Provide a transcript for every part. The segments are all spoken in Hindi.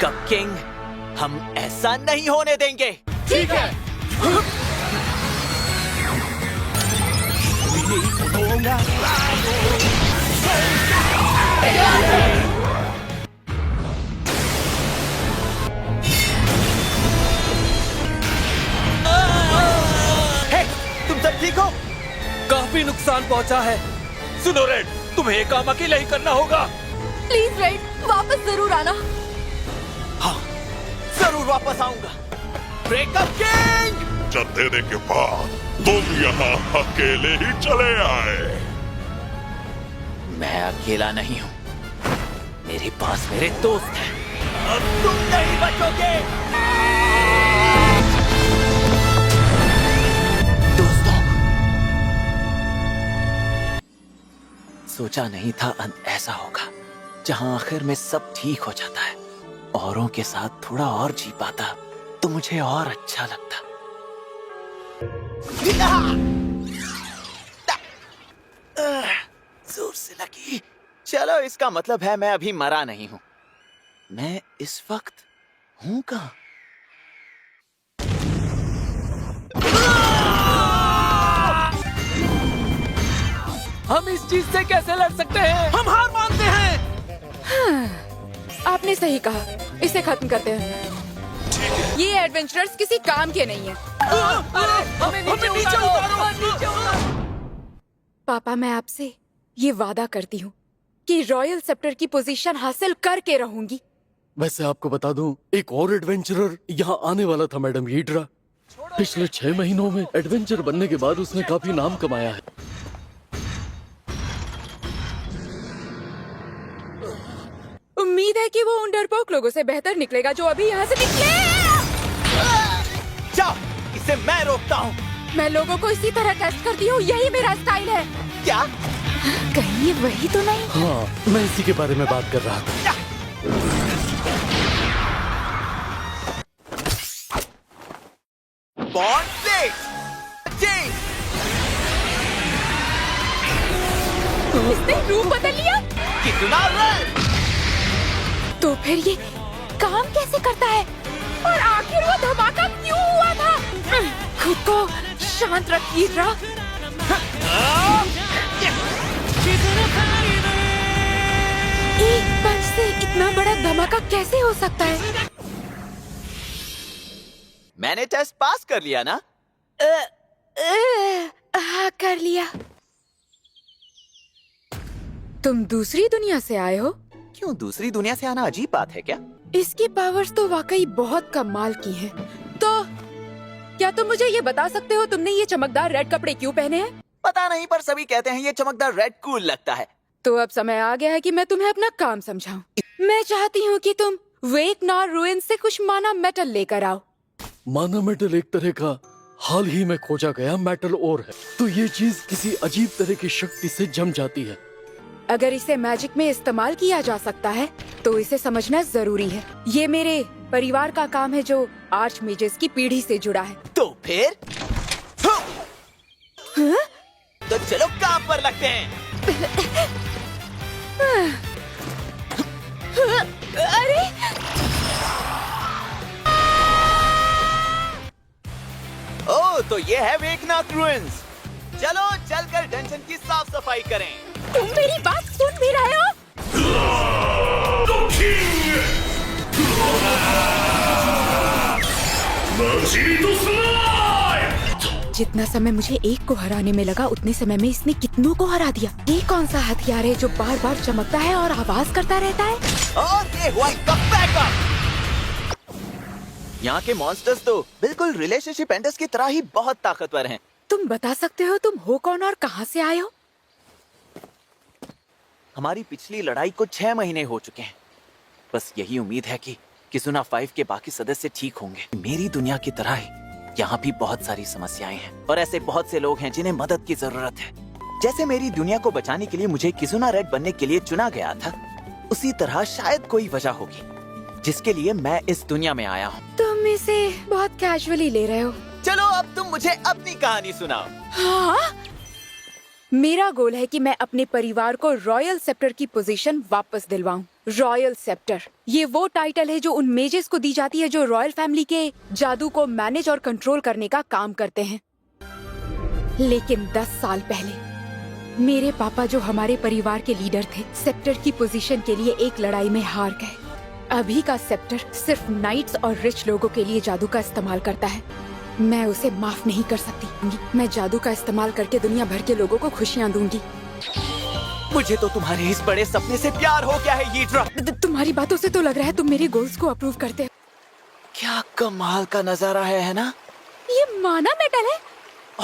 ब्रेकअप किंग, हम ऐसा नहीं होने देंगे। ठीक है। हे, तुम सब ठीक हो? काफी नुकसान पहुंचा है। सुनो रेड, तुम्हें ये काम अकेले ही करना होगा। प्लीज रेड, वापस जरूर आना। हाँ, जरूर वापस आऊंगा। Breakup king! जब देने के बाद तुम यहाँ अकेले ही चले आए। मैं अकेला नहीं हूँ, मेरे पास मेरे दोस्त हैं। अब तुम नहीं बचोगे। दोस्तों, सोचा नहीं था अंत ऐसा होगा, जहाँ आखिर में सब ठीक हो जाता है। औरों के साथ थोड़ा और जी पाता तो मुझे और अच्छा लगता। जोर से लगी। चलो, इसका मतलब है मैं अभी मरा नहीं हूं। मैं इस वक्त हूं कहां? हम इस चीज से कैसे लड़ सकते हैं? हम हार मानते हैं। हाँ, आपने सही कहा, इसे खत्म करते हैं। ये एडवेंचरर्स किसी काम के नहीं है। हमें नीचे उतारो। पापा, मैं आपसे ये वादा करती हूँ कि रॉयल सेप्टर की पोजीशन हासिल करके रहूंगी। वैसे आपको बता दूं, एक और एडवेंचरर यहाँ आने वाला था मैडम हीड्रा। पिछले 6 महीनों में एडवेंचर बनने के बाद उसने काफी नाम कमाया है। उम्मीद है कि वो उन डरपोक लोगों से बेहतर निकलेगा जो अभी यहाँ से निकले। जाओ, इसे मैं रोकता हूँ। मैं लोगों को इसी तरह टेस्ट करती हूँ, यही मेरा स्टाइल है। क्या? कहीं ये वही तो नहीं? हाँ, मैं इसी के बारे में बात कर रहा था। Bond break! चेंज! इसने रूप बदल लिया। कितना रेड! तो फिर ये काम कैसे करता है? और आखिर वो धमाका क्यों हुआ था? खुद को शांत रखिए हीड्रा। एक पंच से इतना बड़ा धमाका कैसे हो सकता है? मैंने टेस्ट पास कर लिया ना? हाँ, कर लिया। तुम दूसरी दुनिया से आए हो? क्यों, दूसरी दुनिया से आना अजीब बात है क्या? इसकी पावर्स तो वाकई बहुत कमाल की हैं। तो क्या तुम मुझे ये बता सकते हो तुमने ये चमकदार रेड कपड़े क्यों पहने हैं? पता नहीं, पर सभी कहते हैं ये चमकदार रेड कूल लगता है। तो अब समय आ गया है कि मैं तुम्हें अपना काम समझाऊं। मैं चाहती हूँ कि तुम वेक नॉर रूइन से कुछ माना मेटल लेकर आओ। माना मेटल एक तरह का हाल ही में खोजा गया मेटल और है, तो ये चीज किसी अजीब तरह की शक्ति से जम जाती है। अगर इसे मैजिक में इस्तेमाल किया जा सकता है तो इसे समझना जरूरी है। ये मेरे परिवार का काम है जो आर्च मेजेस की पीढ़ी से जुड़ा है। तो फिर हाँ? तो चलो काम पर लगते हैं। अरे ओह, तो ये है वेकनाथ रूइंस। चलो चलकर डंजन की साफ सफाई करें। तुम मेरी बात सुन भी रहे हो? जितना समय मुझे एक को हराने में लगा, उतने समय में इसने कितनों को हरा दिया। ये कौन सा हथियार है जो बार बार चमकता है और आवाज करता रहता है? और ये हुआ इसका बैकअप। यहाँ के मॉन्स्टर्स तो बिल्कुल रिलेशनशिप एंडर्स की तरह ही बहुत ताकतवर हैं। तुम बता सकते हो तुम हो कौन और कहाँ से आए हो? हमारी पिछली लड़ाई को 6 महीने हो चुके हैं। बस यही उम्मीद है कि किसुना 5 के बाकी सदस्य ठीक होंगे। मेरी दुनिया की तरह ही यहाँ भी बहुत सारी समस्याएं हैं और ऐसे बहुत से लोग हैं जिन्हें मदद की जरूरत है। जैसे मेरी दुनिया को बचाने के लिए मुझे किसुना रेड बनने के लिए चुना गया था, उसी तरह शायद कोई वजह होगी जिसके लिए मैं इस दुनिया में आया हूँ। तुम इसे बहुत कैजुअली ले रहे हो। चलो अब तुम मुझे अपनी कहानी सुनाओ। हाँ? मेरा गोल है कि मैं अपने परिवार को रॉयल सेप्टर की पोजीशन वापस दिलवाऊं। रॉयल सेप्टर, ये वो टाइटल है जो उन मेजेस को दी जाती है जो रॉयल फैमिली के जादू को मैनेज और कंट्रोल करने का काम करते हैं। लेकिन 10 साल पहले मेरे पापा, जो हमारे परिवार के लीडर थे, सेप्टर की पोजीशन के लिए एक लड़ाई में हार गए। अभी का सेप्टर सिर्फ नाइट्स और रिच लोगों के लिए जादू का इस्तेमाल करता है। मैं उसे माफ नहीं कर सकती। मैं जादू का इस्तेमाल करके दुनिया भर के लोगों को खुशियाँ दूंगी। मुझे तो तुम्हारे इस बड़े सपने से प्यार हो गया है यीड्रा। तुम्हारी बातों से तो लग रहा है तुम मेरे गोल्स को अप्रूव करते हो। क्या कमाल का नजारा है ना? ये माना मेटल है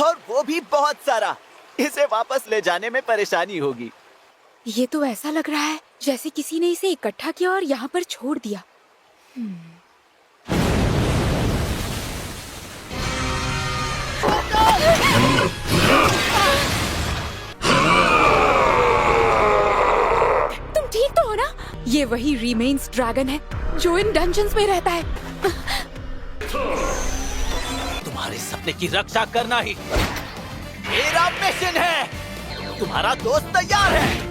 और वो भी बहुत सारा। इसे वापस ले जाने में परेशानी होगी। ये तो ऐसा लग रहा है जैसे किसी ने इसे इकट्ठा किया और यहाँ पर छोड़ दिया। तुम ठीक तो हो ना? ये वही रिमेन्स ड्रैगन है जो इन डंजन्स में रहता है। तुम्हारे सपने की रक्षा करना ही मेरा मिशन है। तुम्हारा दोस्त तैयार है।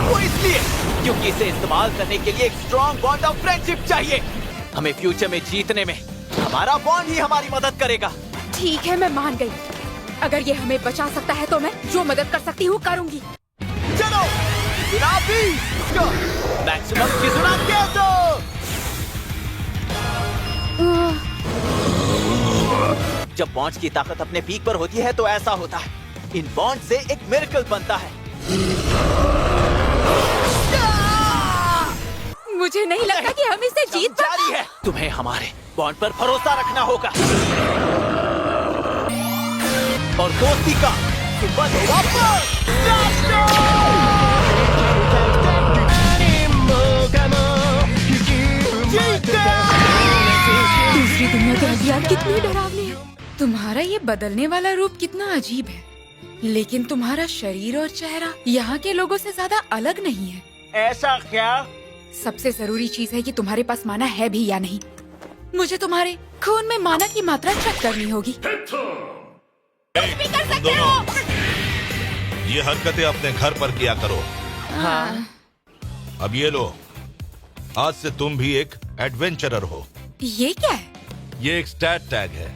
वो इसलिए क्योंकि इसे इस्तेमाल करने के लिए एक स्ट्रॉन्ग बॉन्ड ऑफ फ्रेंडशिप चाहिए। हमें फ्यूचर में जीतने में हमारा बॉन्ड ही हमारी मदद करेगा। ठीक है, मैं मान गई। अगर ये हमें बचा सकता है तो मैं जो मदद कर सकती हूँ करूँगी। चलो मैक्सिमम किजुना केसो। जब बॉन्ड की ताकत अपने पीक पर होती है तो ऐसा होता है। इन बॉन्ड से एक मिरेकल बनता है। मुझे नहीं लगता कि हम इसे जीत जारी है। तुम्हें हमारे बॉन्ड पर भरोसा रखना होगा और दोस्ती का सुबह वापस। दूसरी दुनिया के हथियार कितने डरावने हैं। तुम्हारा ये बदलने वाला रूप कितना अजीब है, लेकिन तुम्हारा शरीर और चेहरा यहाँ के लोगों से ज्यादा अलग नहीं है। ऐसा क्या? सबसे जरूरी चीज है कि तुम्हारे पास माना है भी या नहीं। मुझे तुम्हारे खून में माना की मात्रा चेक करनी होगी। कुछ भी कर सकते हो। ये हरकतें अपने घर पर किया करो। हाँ। अब ये लो, आज से तुम भी एक एडवेंचरर हो। ये क्या है? ये एक स्टैट टैग है।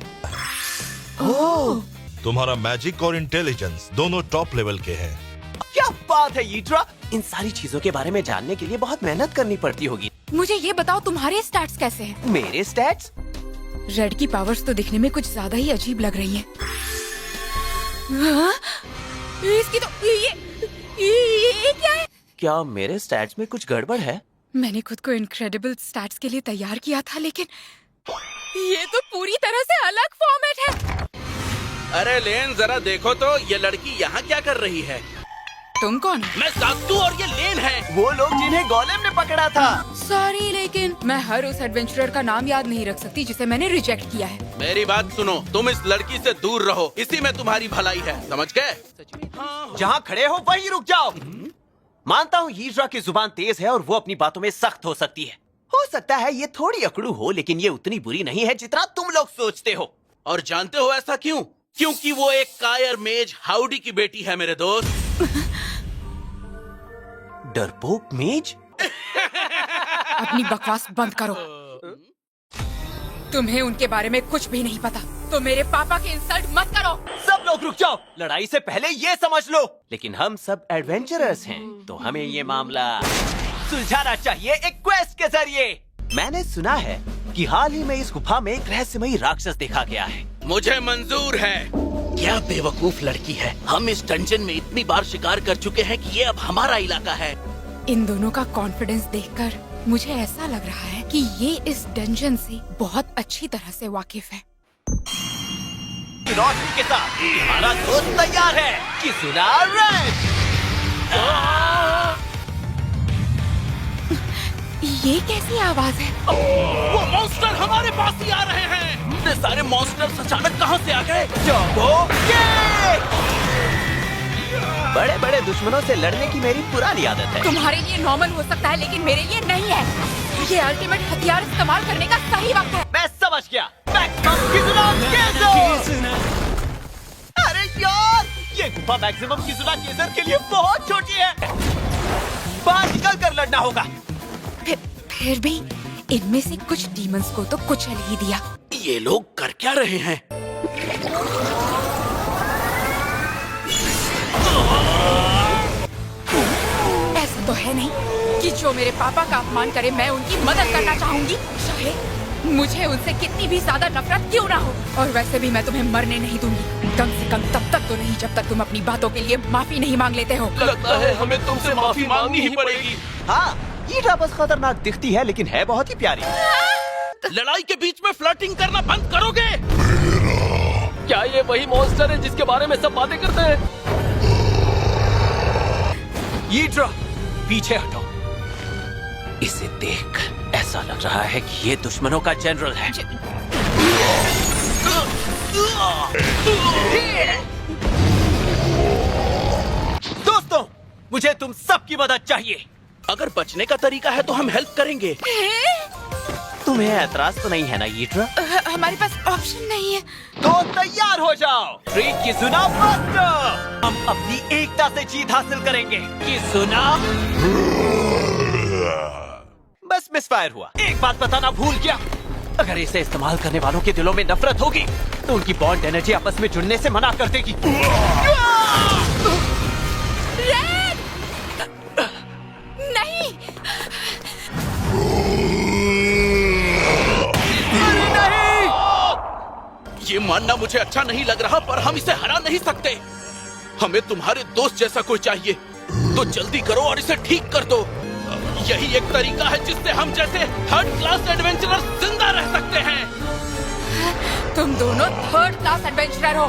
ओह, तुम्हारा मैजिक और इंटेलिजेंस दोनों टॉप लेवल के हैं। क्या बात है यीड्रा। इन सारी चीजों के बारे में जानने के लिए बहुत मेहनत करनी पड़ती होगी। मुझे ये बताओ तुम्हारे स्टैट्स कैसे हैं? मेरे स्टैट्स? रेड की पावर्स तो दिखने में कुछ ज्यादा ही अजीब लग रही हैं। हाँ? इसकी तो ये क्या है? क्या मेरे स्टैट्स में कुछ गड़बड़ है? मैंने खुद को इनक्रेडिबल स्टैट्स के लिए तैयार किया था, लेकिन ये तो पूरी तरह से अलग फॉर्मेट है। अरे लेन, जरा देखो तो ये लड़की यहाँ क्या कर रही है? तुम कौन हो? मैं सात्तू और ये लेन है। वो लोग जिन्हें गोलेम ने पकड़ा था। सॉरी, लेकिन मैं हर उस एडवेंचरर का नाम याद नहीं रख सकती जिसे मैंने रिजेक्ट किया है। मेरी बात सुनो, तुम इस लड़की से दूर रहो, इसी में तुम्हारी भलाई है, समझ गए? जहाँ खड़े हो वहीं रुक जाओ। मानता हूँ यीड्रा की जुबान तेज है और वो अपनी बातों में सख्त हो सकती है। हो सकता है ये थोड़ी अकड़ू हो, लेकिन ये उतनी बुरी नहीं है जितना तुम लोग सोचते हो। और जानते हो ऐसा क्यों? क्योंकि वो एक कायर मेज हाउडी की बेटी है मेरे दोस्त। डरपोक मेज? अपनी बकवास बंद करो। तुम्हें उनके बारे में कुछ भी नहीं पता, तो मेरे पापा की इंसल्ट मत करो। सब लोग रुक जाओ। लड़ाई से पहले ये समझ लो, लेकिन हम सब एडवेंचरर्स हैं, तो हमें ये मामला सुलझाना चाहिए एक क्वेस्ट के जरिए। मैंने सुना है कि हाल ही में इस गुफा में एक रहस्यमयी राक्षस देखा गया है। मुझे मंजूर है। क्या बेवकूफ लड़की है। हम इस डंजन में इतनी बार शिकार कर चुके हैं कि ये अब हमारा इलाका है। इन दोनों का कॉन्फिडेंस देखकर मुझे ऐसा लग रहा है कि ये इस डंजन से बहुत अच्छी तरह से वाकिफ है। रोशनी के साथ हमारा दोस्त तैयार है कि सुना रेड। ये कैसी आवाज है? वो मॉन्स्टर हमारे पास ही आ रहे हैं। इतने सारे मॉन्स्टर्स अचानक कहाँ से आ गए? बड़े बड़े दुश्मनों से लड़ने की मेरी पुरानी आदत है। तुम्हारे लिए नॉर्मल हो सकता है, लेकिन मेरे लिए नहीं है। ये अल्टीमेट हथियार इस्तेमाल करने का सही वक्त है। मैं समझ गया। मैक्सिमम किजुना केसो। अरे यार, ये गुफा मैक्सिमम किजुना केसर के लिए बहुत छोटी है। बाहर निकल कर लड़ना होगा। फिर भी इनमें से कुछ डीमंस को तो कुचल ही दिया। ये लोग कर क्या रहे हैं? ऐसा तो है नहीं कि जो मेरे पापा का अपमान करे मैं उनकी मदद करना चाहूंगी, चाहे मुझे उनसे कितनी भी ज्यादा नफरत क्यों ना हो। और वैसे भी मैं तुम्हें मरने नहीं दूंगी, कम से कम तब तक तो नहीं जब तक तुम अपनी बातों के लिए माफी नहीं मांग लेते हो। लगता है हमें तुमसे माफी मांगनी ही पड़ेगी। हाँ, ईड्रा बस खतरनाक दिखती है लेकिन है बहुत ही प्यारी। लड़ाई के बीच में फ्लर्टिंग करना बंद करोगे? क्या ये वही मॉन्स्टर है जिसके बारे में सब बातें करते हैं? ईड्रा, पीछे हटो। इसे देख ऐसा लग रहा है कि ये दुश्मनों का जनरल है। दोस्तों, मुझे तुम सबकी मदद चाहिए। अगर बचने का तरीका है तो हम हेल्प करेंगे। तुम्हें ऐतराज तो नहीं है ना ईड्रा? हमारे पास ऑप्शन नहीं है। तो तैयार हो जाओ। ट्रीट किजुना मास्टर, हम अपनी एकता से जीत हासिल करेंगे। किजुना बस मिसफायर हुआ। एक बात बताना भूल गया, अगर इसे इस्तेमाल करने वालों के दिलों में नफरत होगी तो उनकी बॉन्ड एनर्जी आपस में जुड़ने से मना कर देगी। नहीं, ये मानना मुझे अच्छा नहीं लग रहा, पर हम इसे हरा नहीं सकते। हमें तुम्हारे दोस्त जैसा कोई चाहिए, तो जल्दी करो और इसे ठीक कर दो। यही एक तरीका है जिससे हम जैसे थर्ड क्लास एडवेंचरर जिंदा रह सकते हैं। तुम दोनों थर्ड क्लास एडवेंचरर हो।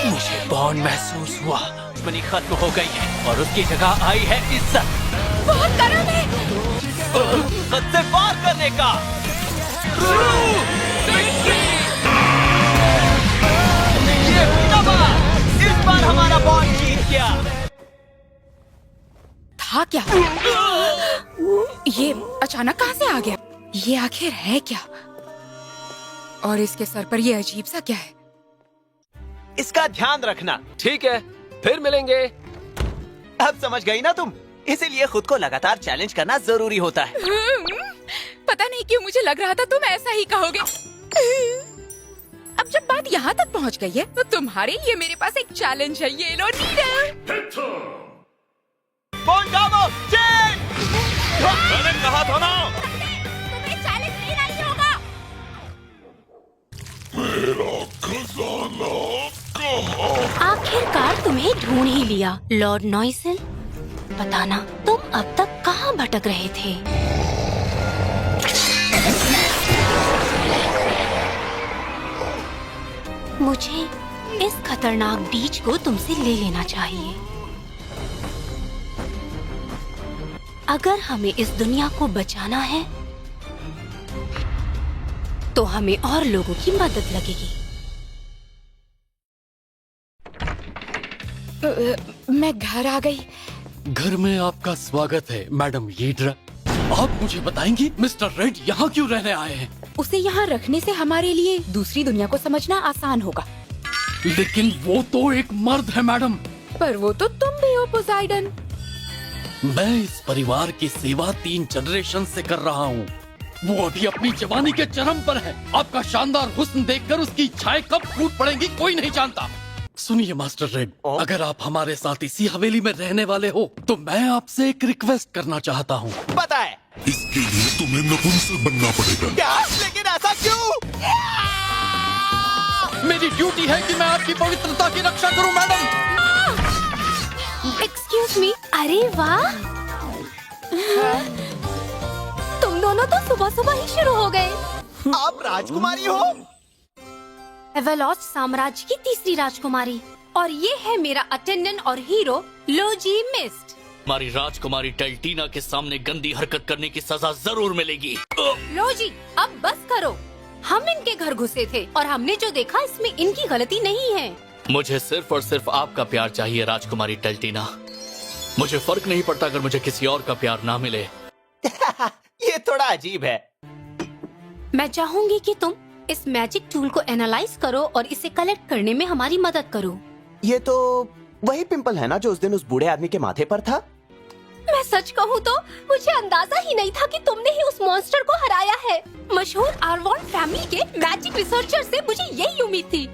मुझे बॉन्ड महसूस हुआ। दुश्मनी खत्म हो गई है और उसकी जगह आई है इज्जत। बहुत गर्म है। खुद से वार करने का। ये इस बार हमारा बॉन्ड जीत गया। था क्या? ये अचानक कहाँ से आ गया? ये आखिर है क्या? और इसके सर पर ये अजीब सा क्या है? इसका ध्यान रखना। ठीक है, फिर मिलेंगे। अब समझ गई ना तुम? इसीलिए खुद को लगातार चैलेंज करना जरूरी होता है। पता नहीं क्यों मुझे लग रहा था तुम ऐसा ही कहोगे। अब जब बात यहाँ तक पहुँच गई है तो तुम्हारे लिए मेरे पास एक चैलेंज है। ये लो नीडल। बॉन्ड डालो, चेक। मैंने कहा था ना। तुम्हें चैलेंज लेना ही होगा। मेरा खजाना कहाँ? आखिरकार तुम्हें ढूंढ ही लिया, लॉर्ड नॉइसल। बताना, तुम अब तक कहाँ भटक रहे थे? मुझे इस खतरनाक बीज को तुमसे ले लेना चाहिए। अगर हमें इस दुनिया को बचाना है तो हमें और लोगों की मदद लगेगी। मैं घर आ गई। घर में आपका स्वागत है मैडम ईड्रा। आप मुझे बताएंगी मिस्टर रेड यहाँ क्यों रहने आए हैं? उसे यहाँ रखने से हमारे लिए दूसरी दुनिया को समझना आसान होगा। लेकिन वो तो एक मर्द है मैडम। पर वो तो तुम भी हो पोसाइडन। मैं इस परिवार की सेवा 3 जनरेशन से कर रहा हूँ। वो अभी अपनी जवानी के चरम पर है। आपका शानदार हुस्न देखकर उसकी इच्छाएं कब फूट पड़ेंगी कोई नहीं जानता। सुनिए मास्टर रेड, अगर आप हमारे साथ इसी हवेली में रहने वाले हो तो मैं आपसे एक रिक्वेस्ट करना चाहता हूँ। पता है इसके लिए तुम्हें नपुंसक बनना पड़ेगा। क्या? लेकिन ऐसा क्यों? मेरी ड्यूटी है कि मैं आपकी पवित्रता की रक्षा करूँ मैडम। Excuse me. अरे वाह, तुम दोनों तो सुबह सुबह ही शुरू हो गए। आप राजकुमारी हो? एवेलॉस साम्राज्य की तीसरी राजकुमारी, और ये है मेरा अटेंडेंट और हीरो लोजी मिस्ट। हमारी राजकुमारी टेल्टीना के सामने गंदी हरकत करने की सजा जरूर मिलेगी। लोजी, अब बस करो। हम इनके घर घुसे थे और हमने जो देखा इसमें इनकी गलती नहीं है। मुझे सिर्फ और सिर्फ आपका प्यार चाहिए राजकुमारी टेल्टीना। मुझे फर्क नहीं पड़ता अगर मुझे किसी और का प्यार ना मिले। ये थोड़ा अजीब है। मैं चाहूंगी कि तुम इस मैजिक टूल को एनालाइज करो और इसे कलेक्ट करने में हमारी मदद करो। ये तो वही पिंपल है ना जो उस दिन उस बूढ़े आदमी के माथे पर था। मैं सच कहूँ तो मुझे अंदाजा ही नहीं था कि तुमने ही उस मॉन्स्टर को हराया है। मशहूर आर्वॉन फैमिली के मैजिक रिसर्चर से मुझे यही उम्मीद थी।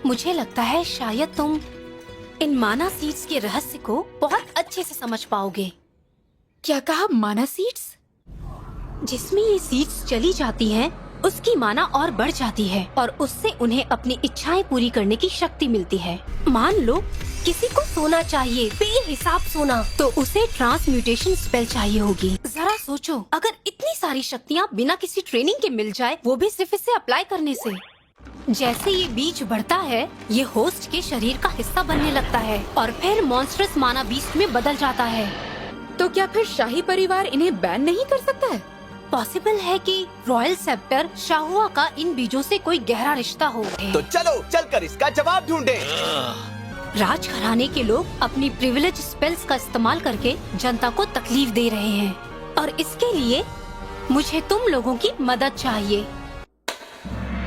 मुझे लगता है शायद तुम इन माना सीड्स के रहस्य को बहुत अच्छे से समझ पाओगे। क्या कहा? माना सीड्स? जिसमें ये सीड्स चली जाती हैं, उसकी माना और बढ़ जाती है और उससे उन्हें अपनी इच्छाएं पूरी करने की शक्ति मिलती है। मान लो किसी को सोना चाहिए, बेहिसाब सोना, तो उसे ट्रांसम्यूटेशन स्पेल चाहिए होगी। जरा सोचो, अगर इतनी सारी शक्तियाँ बिना किसी ट्रेनिंग के मिल जाए, वो भी सिर्फ इसे अप्लाई करने से। जैसे ये बीज बढ़ता है, ये होस्ट के शरीर का हिस्सा बनने लगता है और फिर मॉन्स्टरस माना बीस्ट में बदल जाता है। तो क्या फिर शाही परिवार इन्हें बैन नहीं कर सकता है? पॉसिबल है कि रॉयल सेप्टर शाहुआ का इन बीजों से कोई गहरा रिश्ता हो। तो चलो चलकर इसका जवाब ढूंढें। राज घराने के लोग अपनी प्रिविलेज स्पेल्स का इस्तेमाल करके जनता को तकलीफ दे रहे हैं और इसके लिए मुझे तुम लोगों की मदद चाहिए।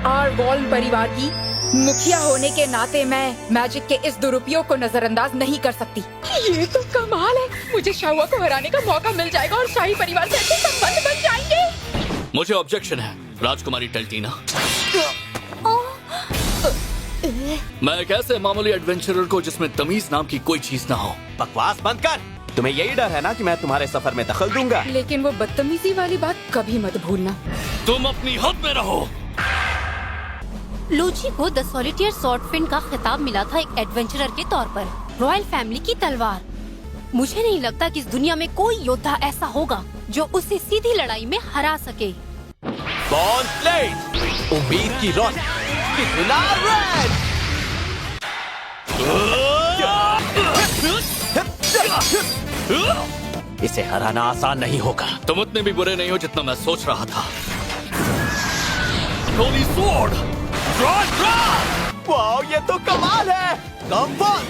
आर्वॉन परिवार की मुखिया होने के नाते मैं मैजिक के इस दुरुपयोग को नजरअंदाज नहीं कर सकती। ये तो कमाल है। मुझे शाहुआ को हराने का मौका मिल जाएगा और शाही परिवार से अच्छे संबंध बन जाएंगे। मुझे ऑब्जेक्शन है राजकुमारी टेल्टीना। मैं एक ऐसे मामूली एडवेंचरर को जिसमें तमीज नाम की कोई चीज ना हो। बकवास बंद कर। तुम्हें यही डर है ना कि मैं तुम्हारे सफर में दखल दूंगा। लेकिन वो बदतमीजी वाली बात कभी मत भूलना। तुम अपनी हद में रहो। लोजी को द सॉलिटेयर स्वॉर्डफिन का खिताब मिला था एक एडवेंचरर के तौर पर, रॉयल फैमिली की तलवार। मुझे नहीं लगता कि इस दुनिया में कोई योद्धा ऐसा होगा जो उसे सीधी लड़ाई में हरा सके। उम्मीद की रोशनी इसे हराना आसान नहीं होगा। तुम उतने भी बुरे नहीं हो जितना मैं सोच रहा था। होली स्वॉर्ड, वाओ, ये तो कमाल है। Comfort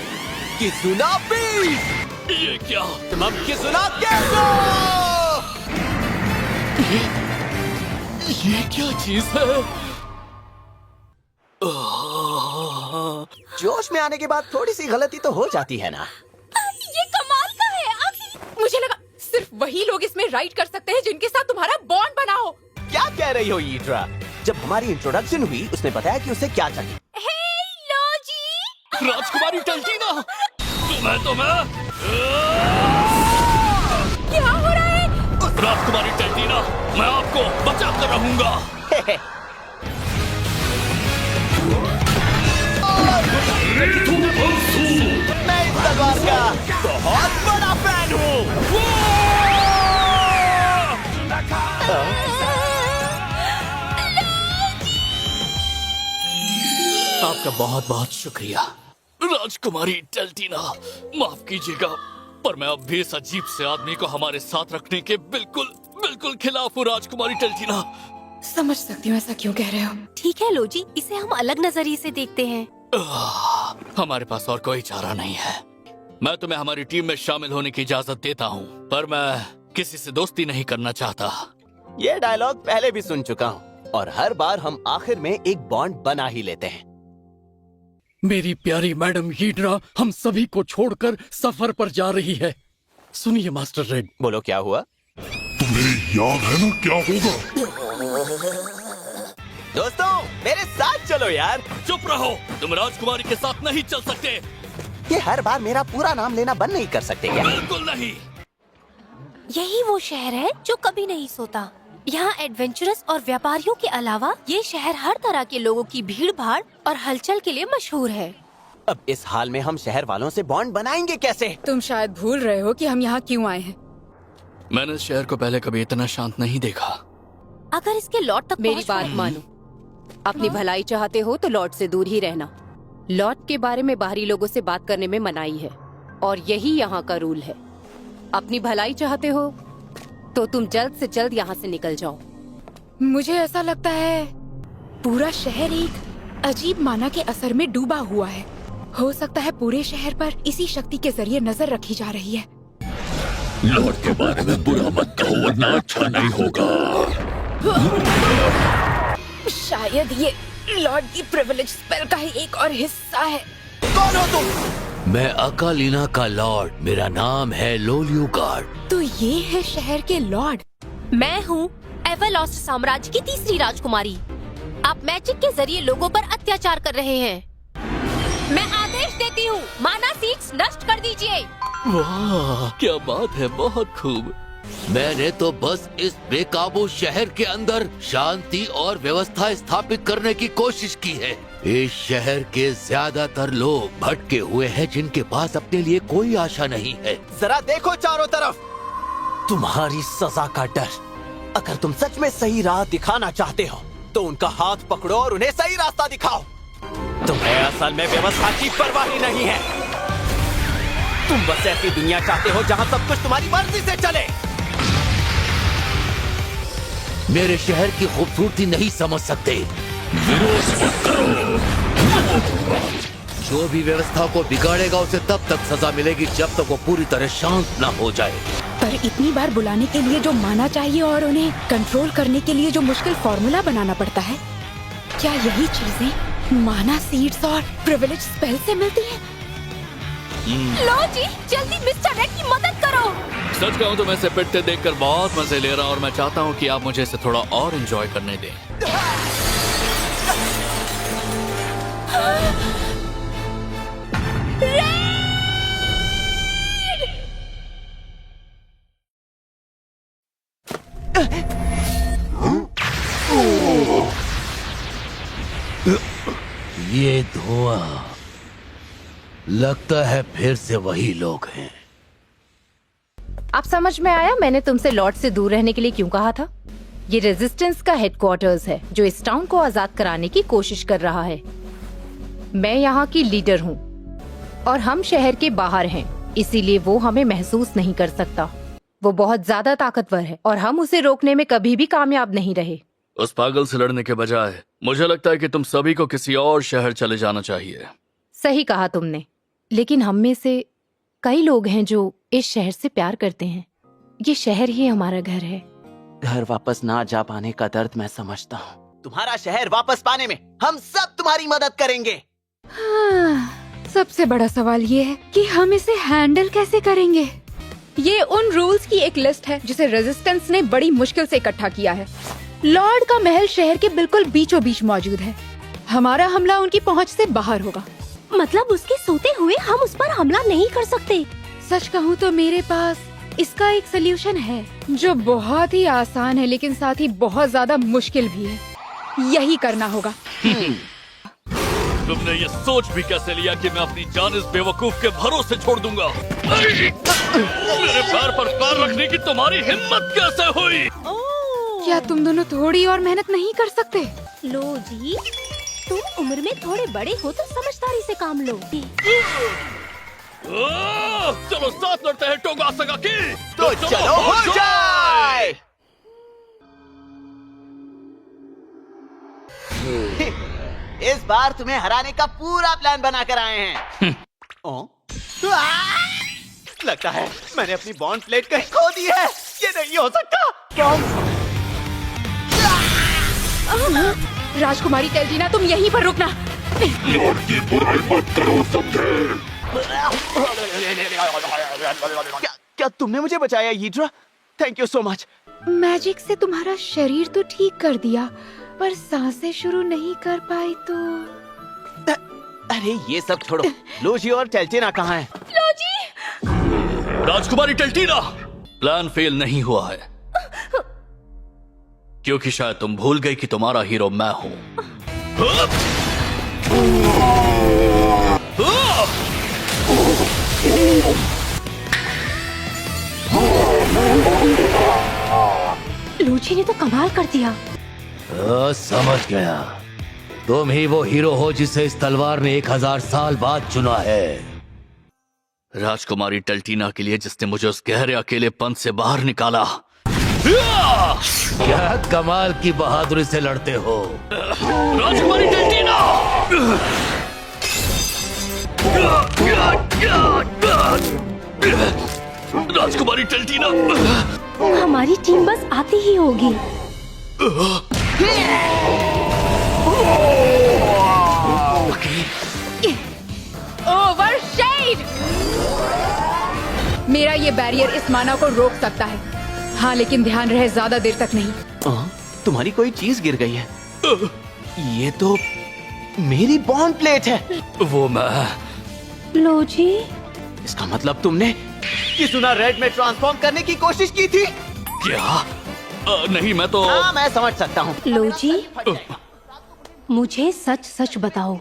Kizuna beast. ये क्या? तुम किजुना केगो। ये क्या चीज है? जोश में आने के बाद थोड़ी सी गलती तो हो जाती है ना। ये कमाल का है। आखिर मुझे लगा सिर्फ वही लोग इसमें राइड कर सकते हैं जिनके साथ तुम्हारा बॉन्ड बना हो। क्या कह रही हो ईड्रा? जब हमारी इंट्रोडक्शन हुई उसने बताया कि उसे क्या चाहिए। हे लोजी! राजकुमारी टेल्टीना, तुम्हें क्या हो रहा है? राजकुमारी टेल्टीना, मैं आपको बचा कर रहूंगा। मैं इस तलवार का बहुत बड़ा फैन हूँ। आपका बहुत बहुत शुक्रिया राजकुमारी टेल्टीना। माफ कीजिएगा, पर मैं अब भी इस अजीब से आदमी को हमारे साथ रखने के बिल्कुल खिलाफ हूँ। राजकुमारी टेल्टीना, समझ सकती हूँ ऐसा क्यों कह रहे हो। ठीक है लोजी, इसे हम अलग नजरिए से देखते हैं। हमारे पास और कोई चारा नहीं है। मैं तुम्हें हमारी टीम में शामिल होने की इजाजत देता हूँ, पर मैं किसी से दोस्ती नहीं करना चाहता। ये डायलॉग पहले भी सुन चुका हूँ और हर बार हम आखिर में एक बॉन्ड बना ही लेते हैं। मेरी प्यारी मैडम हीड्रा हम सभी को छोड़कर सफर पर जा रही है। सुनिए मास्टर रेड। बोलो, क्या हुआ? तुम्हें याद है ना क्या होगा? दोस्तों मेरे साथ चलो यार। चुप रहो, तुम राजकुमारी के साथ नहीं चल सकते। ये हर बार मेरा पूरा नाम लेना बंद नहीं कर सकते क्या? बिल्कुल नहीं। यही वो शहर है जो कभी नहीं सोता। यहाँ एडवेंचरस और व्यापारियों के अलावा ये शहर हर तरह के लोगों की भीड़ भाड़ और हलचल के लिए मशहूर है। अब इस हाल में हम शहर वालों से बॉन्ड बनाएंगे कैसे? तुम शायद भूल रहे हो कि हम यहाँ क्यों आए हैं। मैंने इस शहर को पहले कभी इतना शांत नहीं देखा। अगर इसके लॉर्ड तक मेरी बात मानो, अपनी भलाई चाहते हो तो लॉर्ड से दूर ही रहना। लॉर्ड के बारे में बाहरी लोगों से बात करने में मनाही है और यही यहाँ का रूल है। अपनी भलाई चाहते हो तो तुम जल्द से जल्द यहाँ से निकल जाओ। मुझे ऐसा लगता है पूरा शहर एक अजीब माना के असर में डूबा हुआ है। हो सकता है पूरे शहर पर इसी शक्ति के जरिए नजर रखी जा रही है। लॉर्ड के बारे में बुरा मत कहो वरना अच्छा नहीं होगा। शायद ये लॉर्ड की प्रिविलेज स्पेल का ही एक और हिस्सा है। कौन हो तुम? मैं अकालिना का लॉर्ड, मेरा नाम है लोल्यूगार्ड। तो ये है शहर के लॉर्ड। मैं हूँ एवरलॉस्ट साम्राज्य की तीसरी राजकुमारी। आप मैजिक के जरिए लोगों पर अत्याचार कर रहे हैं। मैं आदेश देती हूँ, माना सीड्स नष्ट कर दीजिए। वाह क्या बात है, बहुत खूब। मैंने तो बस इस बेकाबू शहर के अंदर शांति और व्यवस्था स्थापित करने की कोशिश की है। इस शहर के ज्यादातर लोग भटके हुए हैं जिनके पास अपने लिए कोई आशा नहीं है। जरा देखो चारों तरफ, तुम्हारी सजा का डर। अगर तुम सच में सही राह दिखाना चाहते हो तो उनका हाथ पकड़ो और उन्हें सही रास्ता दिखाओ। तुम्हें असल में व्यवस्था की परवाह ही नहीं है। तुम बस ऐसी दुनिया चाहते हो जहाँ सब कुछ तुम्हारी मर्जी से चले। मेरे शहर की खूबसूरती नहीं समझ सकते। विरोध मत करो। जो भी व्यवस्था को बिगाड़ेगा उसे तब तक सजा मिलेगी जब तक वो पूरी तरह शांत न हो जाए। पर इतनी बार बुलाने के लिए जो माना चाहिए और उन्हें कंट्रोल करने के लिए जो मुश्किल फॉर्मूला बनाना पड़ता है, क्या यही चीजें माना सीड्स और प्रिविलेज स्पेल से मिलती हैं? लो जी, जल्दी मिस्टर रेड की मदद करो। सच कहूँ तो मैं इसे पिटते देखकर बहुत मजे ले रहा हूँ और मैं चाहता हूँ कि आप मुझे इसे थोड़ा और एंजॉय करने दें। ये धुआं, लगता है फिर से वही लोग हैं। आप समझ में आया मैंने तुमसे लॉर्ड से दूर रहने के लिए क्यों कहा था? ये रेजिस्टेंस का हेडक्वार्टर्स है जो इस टाउन को आजाद कराने की कोशिश कर रहा है। मैं यहाँ की लीडर हूँ और हम शहर के बाहर हैं, इसीलिए वो हमें महसूस नहीं कर सकता। वो बहुत ज्यादा ताकतवर है और हम उसे रोकने में कभी भी कामयाब नहीं रहे। उस पागल से लड़ने के बजाय मुझे लगता है कि तुम सभी को किसी और शहर चले जाना चाहिए। सही कहा तुमने, लेकिन हम में से कई लोग हैं जो इस शहर से प्यार करते हैं। ये शहर ही हमारा घर है। घर वापस ना जा पाने का दर्द मैं समझता हूँ। तुम्हारा शहर वापस पाने में हम सब तुम्हारी मदद करेंगे। सबसे बड़ा सवाल ये है कि हम इसे हैंडल कैसे करेंगे। ये उन रूल्स की एक लिस्ट है जिसे रेजिस्टेंस ने बड़ी मुश्किल से इकट्ठा किया है। लॉर्ड का महल शहर के बिल्कुल बीचों बीच मौजूद है। हमारा हमला उनकी पहुंच से बाहर होगा। मतलब उसके सोते हुए हम उस पर हमला नहीं कर सकते। सच कहूँ तो मेरे पास इसका एक सलूशन है जो बहुत ही आसान है लेकिन साथ ही बहुत ज्यादा मुश्किल भी है। यही करना होगा। तुमने ये सोच भी कैसे लिया कि मैं अपनी जान इस बेवकूफ के भरोसे छोड़ दूंगा? मेरे पैर पर पैर रखने की तुम्हारी हिम्मत कैसे हुई? क्या तुम दोनों थोड़ी और मेहनत नहीं कर सकते? लो जी, तुम उम्र में थोड़े बड़े हो तो समझदारी से काम लो। चलो साथ लड़ते हैं टोगा सगा की। तो चलो हो जाए। इस बार तुम्हें हराने का पूरा प्लान बनाकर आए हैं। लगता है मैंने अपनी बॉन्ड प्लेट कहीं खो दी है। ये नहीं हो सकता। राजकुमारी टेल्टीना, तुम यहीं पर रुकना। लॉर्ड की बुराई मत करो समझे। क्या तुमने मुझे बचाया यीड्रा? Thank you so much. Magic से तुम्हारा शरीर तो ठीक कर दिया पर सांसें शुरू नहीं कर पाई तो। अरे ये सब छोड़ो। लोजी और टेल्टीना कहाँ हैं? राजकुमारी टेल्टीना, प्लान फेल नहीं हुआ है क्योंकि शायद तुम भूल गई कि तुम्हारा हीरो मैं हूँ। लूची ने तो कमाल कर दिया। समझ गया, तुम ही वो हीरो हो जिसे इस तलवार ने 1000 साल बाद चुना है। राजकुमारी टेल्टीना के लिए जिसने मुझे उस गहरे अकेलेपन से बाहर निकाला। क्या कमाल की बहादुरी से लड़ते हो राजकुमारी टेल्टीना। राजकुमारी टेल्टीना। हमारी टीम बस आती ही होगी। ओवरशेड! मेरा ये बैरियर इस मानव को रोक सकता है। हाँ, लेकिन ध्यान रहे ज्यादा देर तक नहीं। तुम्हारी कोई चीज गिर गई है। ये तो मेरी बॉन्ड प्लेट है। वो मैं। लोजी, इसका मतलब तुमने किसुना रेड में ट्रांसफॉर्म करने की कोशिश की थी? क्या? नहीं, मैं तो। हाँ, मैं समझ सकता हूँ। लोजी, मुझे सच सच बताओ।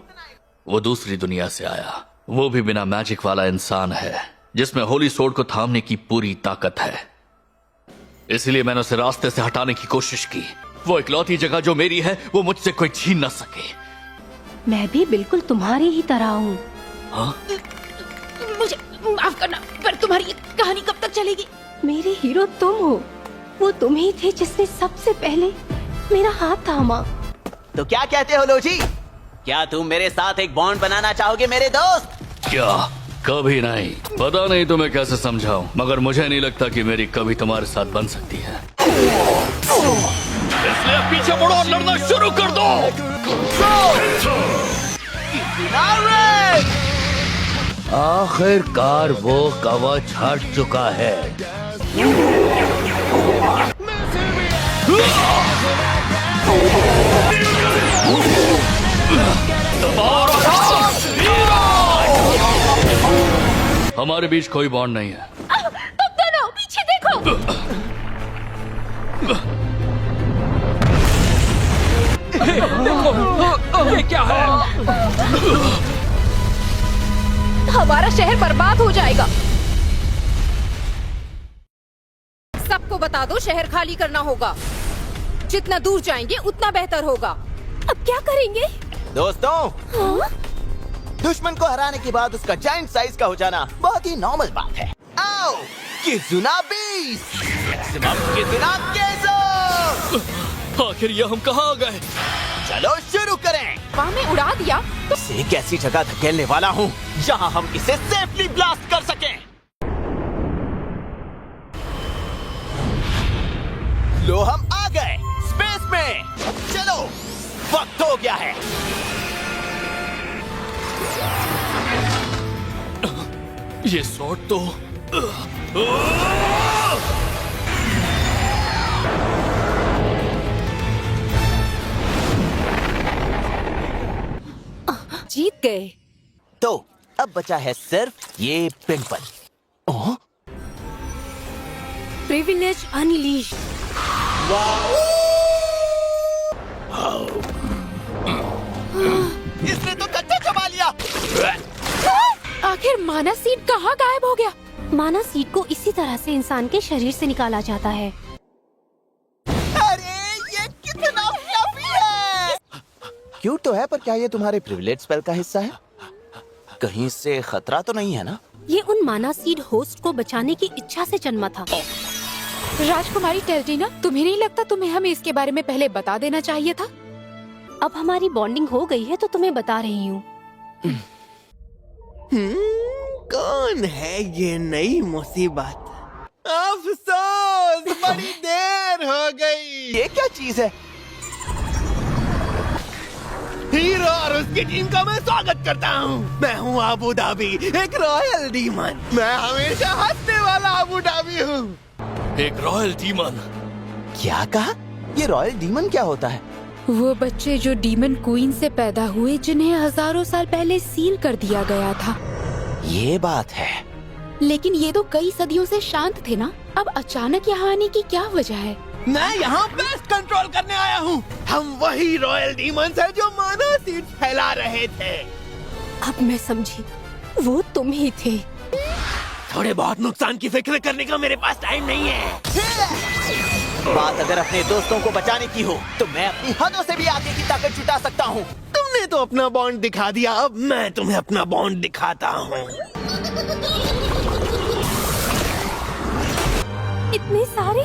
वो दूसरी दुनिया से आया, वो भी बिना मैजिक वाला इंसान है, जिसमें होली सोर्ड को थामने की पूरी ताकत है। इसलिए मैंने उसे रास्ते से हटाने की कोशिश की। वो इकलौती जगह जो मेरी है, वो मुझसे कोई छीन न सके। मैं भी बिल्कुल तुम्हारी ही तरह हूँ। हाँ? मुझे माफ करना, पर तुम्हारी ये कहानी कब तक चलेगी? मेरे हीरो तुम हो। वो तुम ही थे जिसने सबसे पहले मेरा हाथ थामा। तो क्या कहते हो लोजी? क्या तुम मेरे साथ एक बॉन्ड बनाना चाहोगे मेरे दोस्त? क्या? कभी नहीं। पता नहीं तुम्हें कैसे समझाऊं, मगर मुझे नहीं लगता कि मेरी कभी तुम्हारे साथ बन सकती है। इसलिए पीछे मुड़ो और लड़ना शुरू कर दो। आखिरकार वो कवच हट चुका है। हमारे बीच कोई बॉन्ड नहीं है। तुम दोनों पीछे देखो। ये क्या है? हमारा शहर बर्बाद हो जाएगा। सबको बता दो, शहर खाली करना होगा। जितना दूर जाएंगे उतना बेहतर होगा। अब क्या करेंगे? दोस्तों, हाँ? दुश्मन को हराने के बाद उसका जायंट साइज का हो जाना बहुत ही नॉर्मल बात है। आओ, किज़ुना बीस्ट! किज़ुना केज़ो! आखिर ये हम कहाँ आ गए? चलो शुरू करें। वहाँ में उड़ा दिया तो इसे एक ऐसी जगह धकेलने वाला हूँ जहाँ हम इसे सेफली ब्लास्ट कर सकें। लो, हम आ गए स्पेस में। चलो, वक्त हो गया है। ये शॉट तो जीत गए। तो अब बचा है सिर्फ ये पिंपल। ओह, प्रिविलेज अनलीश। इसने तो कच्चा चबा लिया। आखिर मानस सीड कहाँ गायब हो गया? माना सीड को इसी तरह से इंसान के शरीर से निकाला जाता है। अरे ये कितना फ्लफी है। क्यूट तो है, पर क्या ये तुम्हारे प्रिविलेज स्पेल का हिस्सा है? कहीं से खतरा तो नहीं है ना? ये उन माना सीड होस्ट को बचाने की इच्छा से जन्मा था। राजकुमारी टेल्टीना, तुम्हें नहीं लगता तुम्हें हमें इसके बारे में पहले बता देना चाहिए था? अब हमारी बॉन्डिंग हो गई है तो तुम्हें बता रही हूँ। कौन है ये नई मुसीबत? अफसोस, बड़ी देर हो गई। ये क्या चीज है? हीरो और उसकी टीम का मैं स्वागत करता हूँ। मैं हूँ अबू धाबी, एक रॉयल डीमन। मैं हमेशा हंसने वाला अबू धाबी हूँ। एक रॉयल डीमन? क्या कहा? ये रॉयल डीमन क्या होता है? वो बच्चे जो डीमन क्वीन से पैदा हुए, जिन्हें हजारों साल पहले सील कर दिया गया था। ये बात है। लेकिन ये तो कई सदियों से शांत थे ना? अब अचानक यहाँ आने की क्या वजह है? मैं यहाँ पेस्ट कंट्रोल करने आया हूँ। हम वही रॉयल डीमंस हैं जो माना सीड फैला रहे थे। अब मैं समझी, वो तुम ही थे। थोड़े बहुत नुकसान की फिक्र करने का मेरे पास टाइम नहीं है। बात अगर अपने दोस्तों को बचाने की हो तो मैं अपनी हदों से भी आगे की ताकत जुटा सकता हूँ। तुमने तो अपना बॉन्ड दिखा दिया, अब मैं तुम्हें अपना बॉन्ड दिखाता हूँ। इतने सारे?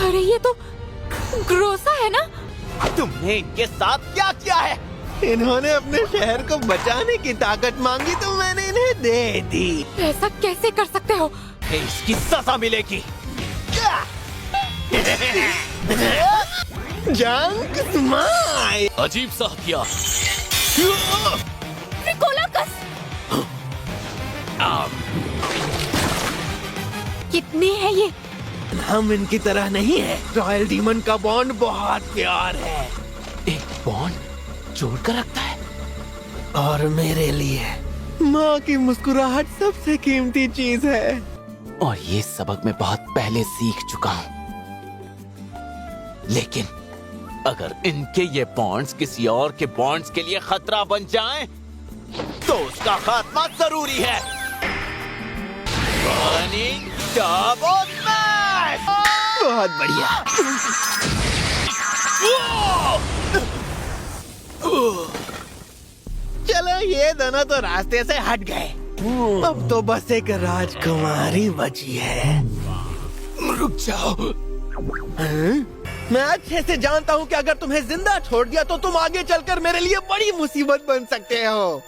अरे ये तो ग्रोसा है ना? तुमने इनके साथ क्या किया है? इन्होंने अपने शहर को बचाने की ताकत मांगी तो मैंने इन्हें दे दी। ऐसा कैसे कर सकते हो? तुम्हें इसकी सजा मिलेगी। Junk smile. अजीब सा हथियार। कितने हैं ये? हम इनकी तरह नहीं है। रॉयल डीमन का बॉन्ड बहुत प्यार है एक बॉन्ड जोड़ कर रखता है। और मेरे लिए माँ की मुस्कुराहट सबसे कीमती चीज है। और ये सबक मैं बहुत पहले सीख चुका हूं। लेकिन अगर इनके ये बॉन्ड्स किसी और के बॉन्ड्स के लिए खतरा बन जाएं, तो उसका खात्मा जरूरी है। Burning Turbo Smash! बहुत बढ़िया। चलो ये दोनों तो रास्ते से हट गए। अब तो बस एक राजकुमारी बची है। रुक जाओ। मैं अच्छे से जानता हूँ कि अगर तुम्हें जिंदा छोड़ दिया तो तुम आगे चलकर मेरे लिए बड़ी मुसीबत बन सकते हो।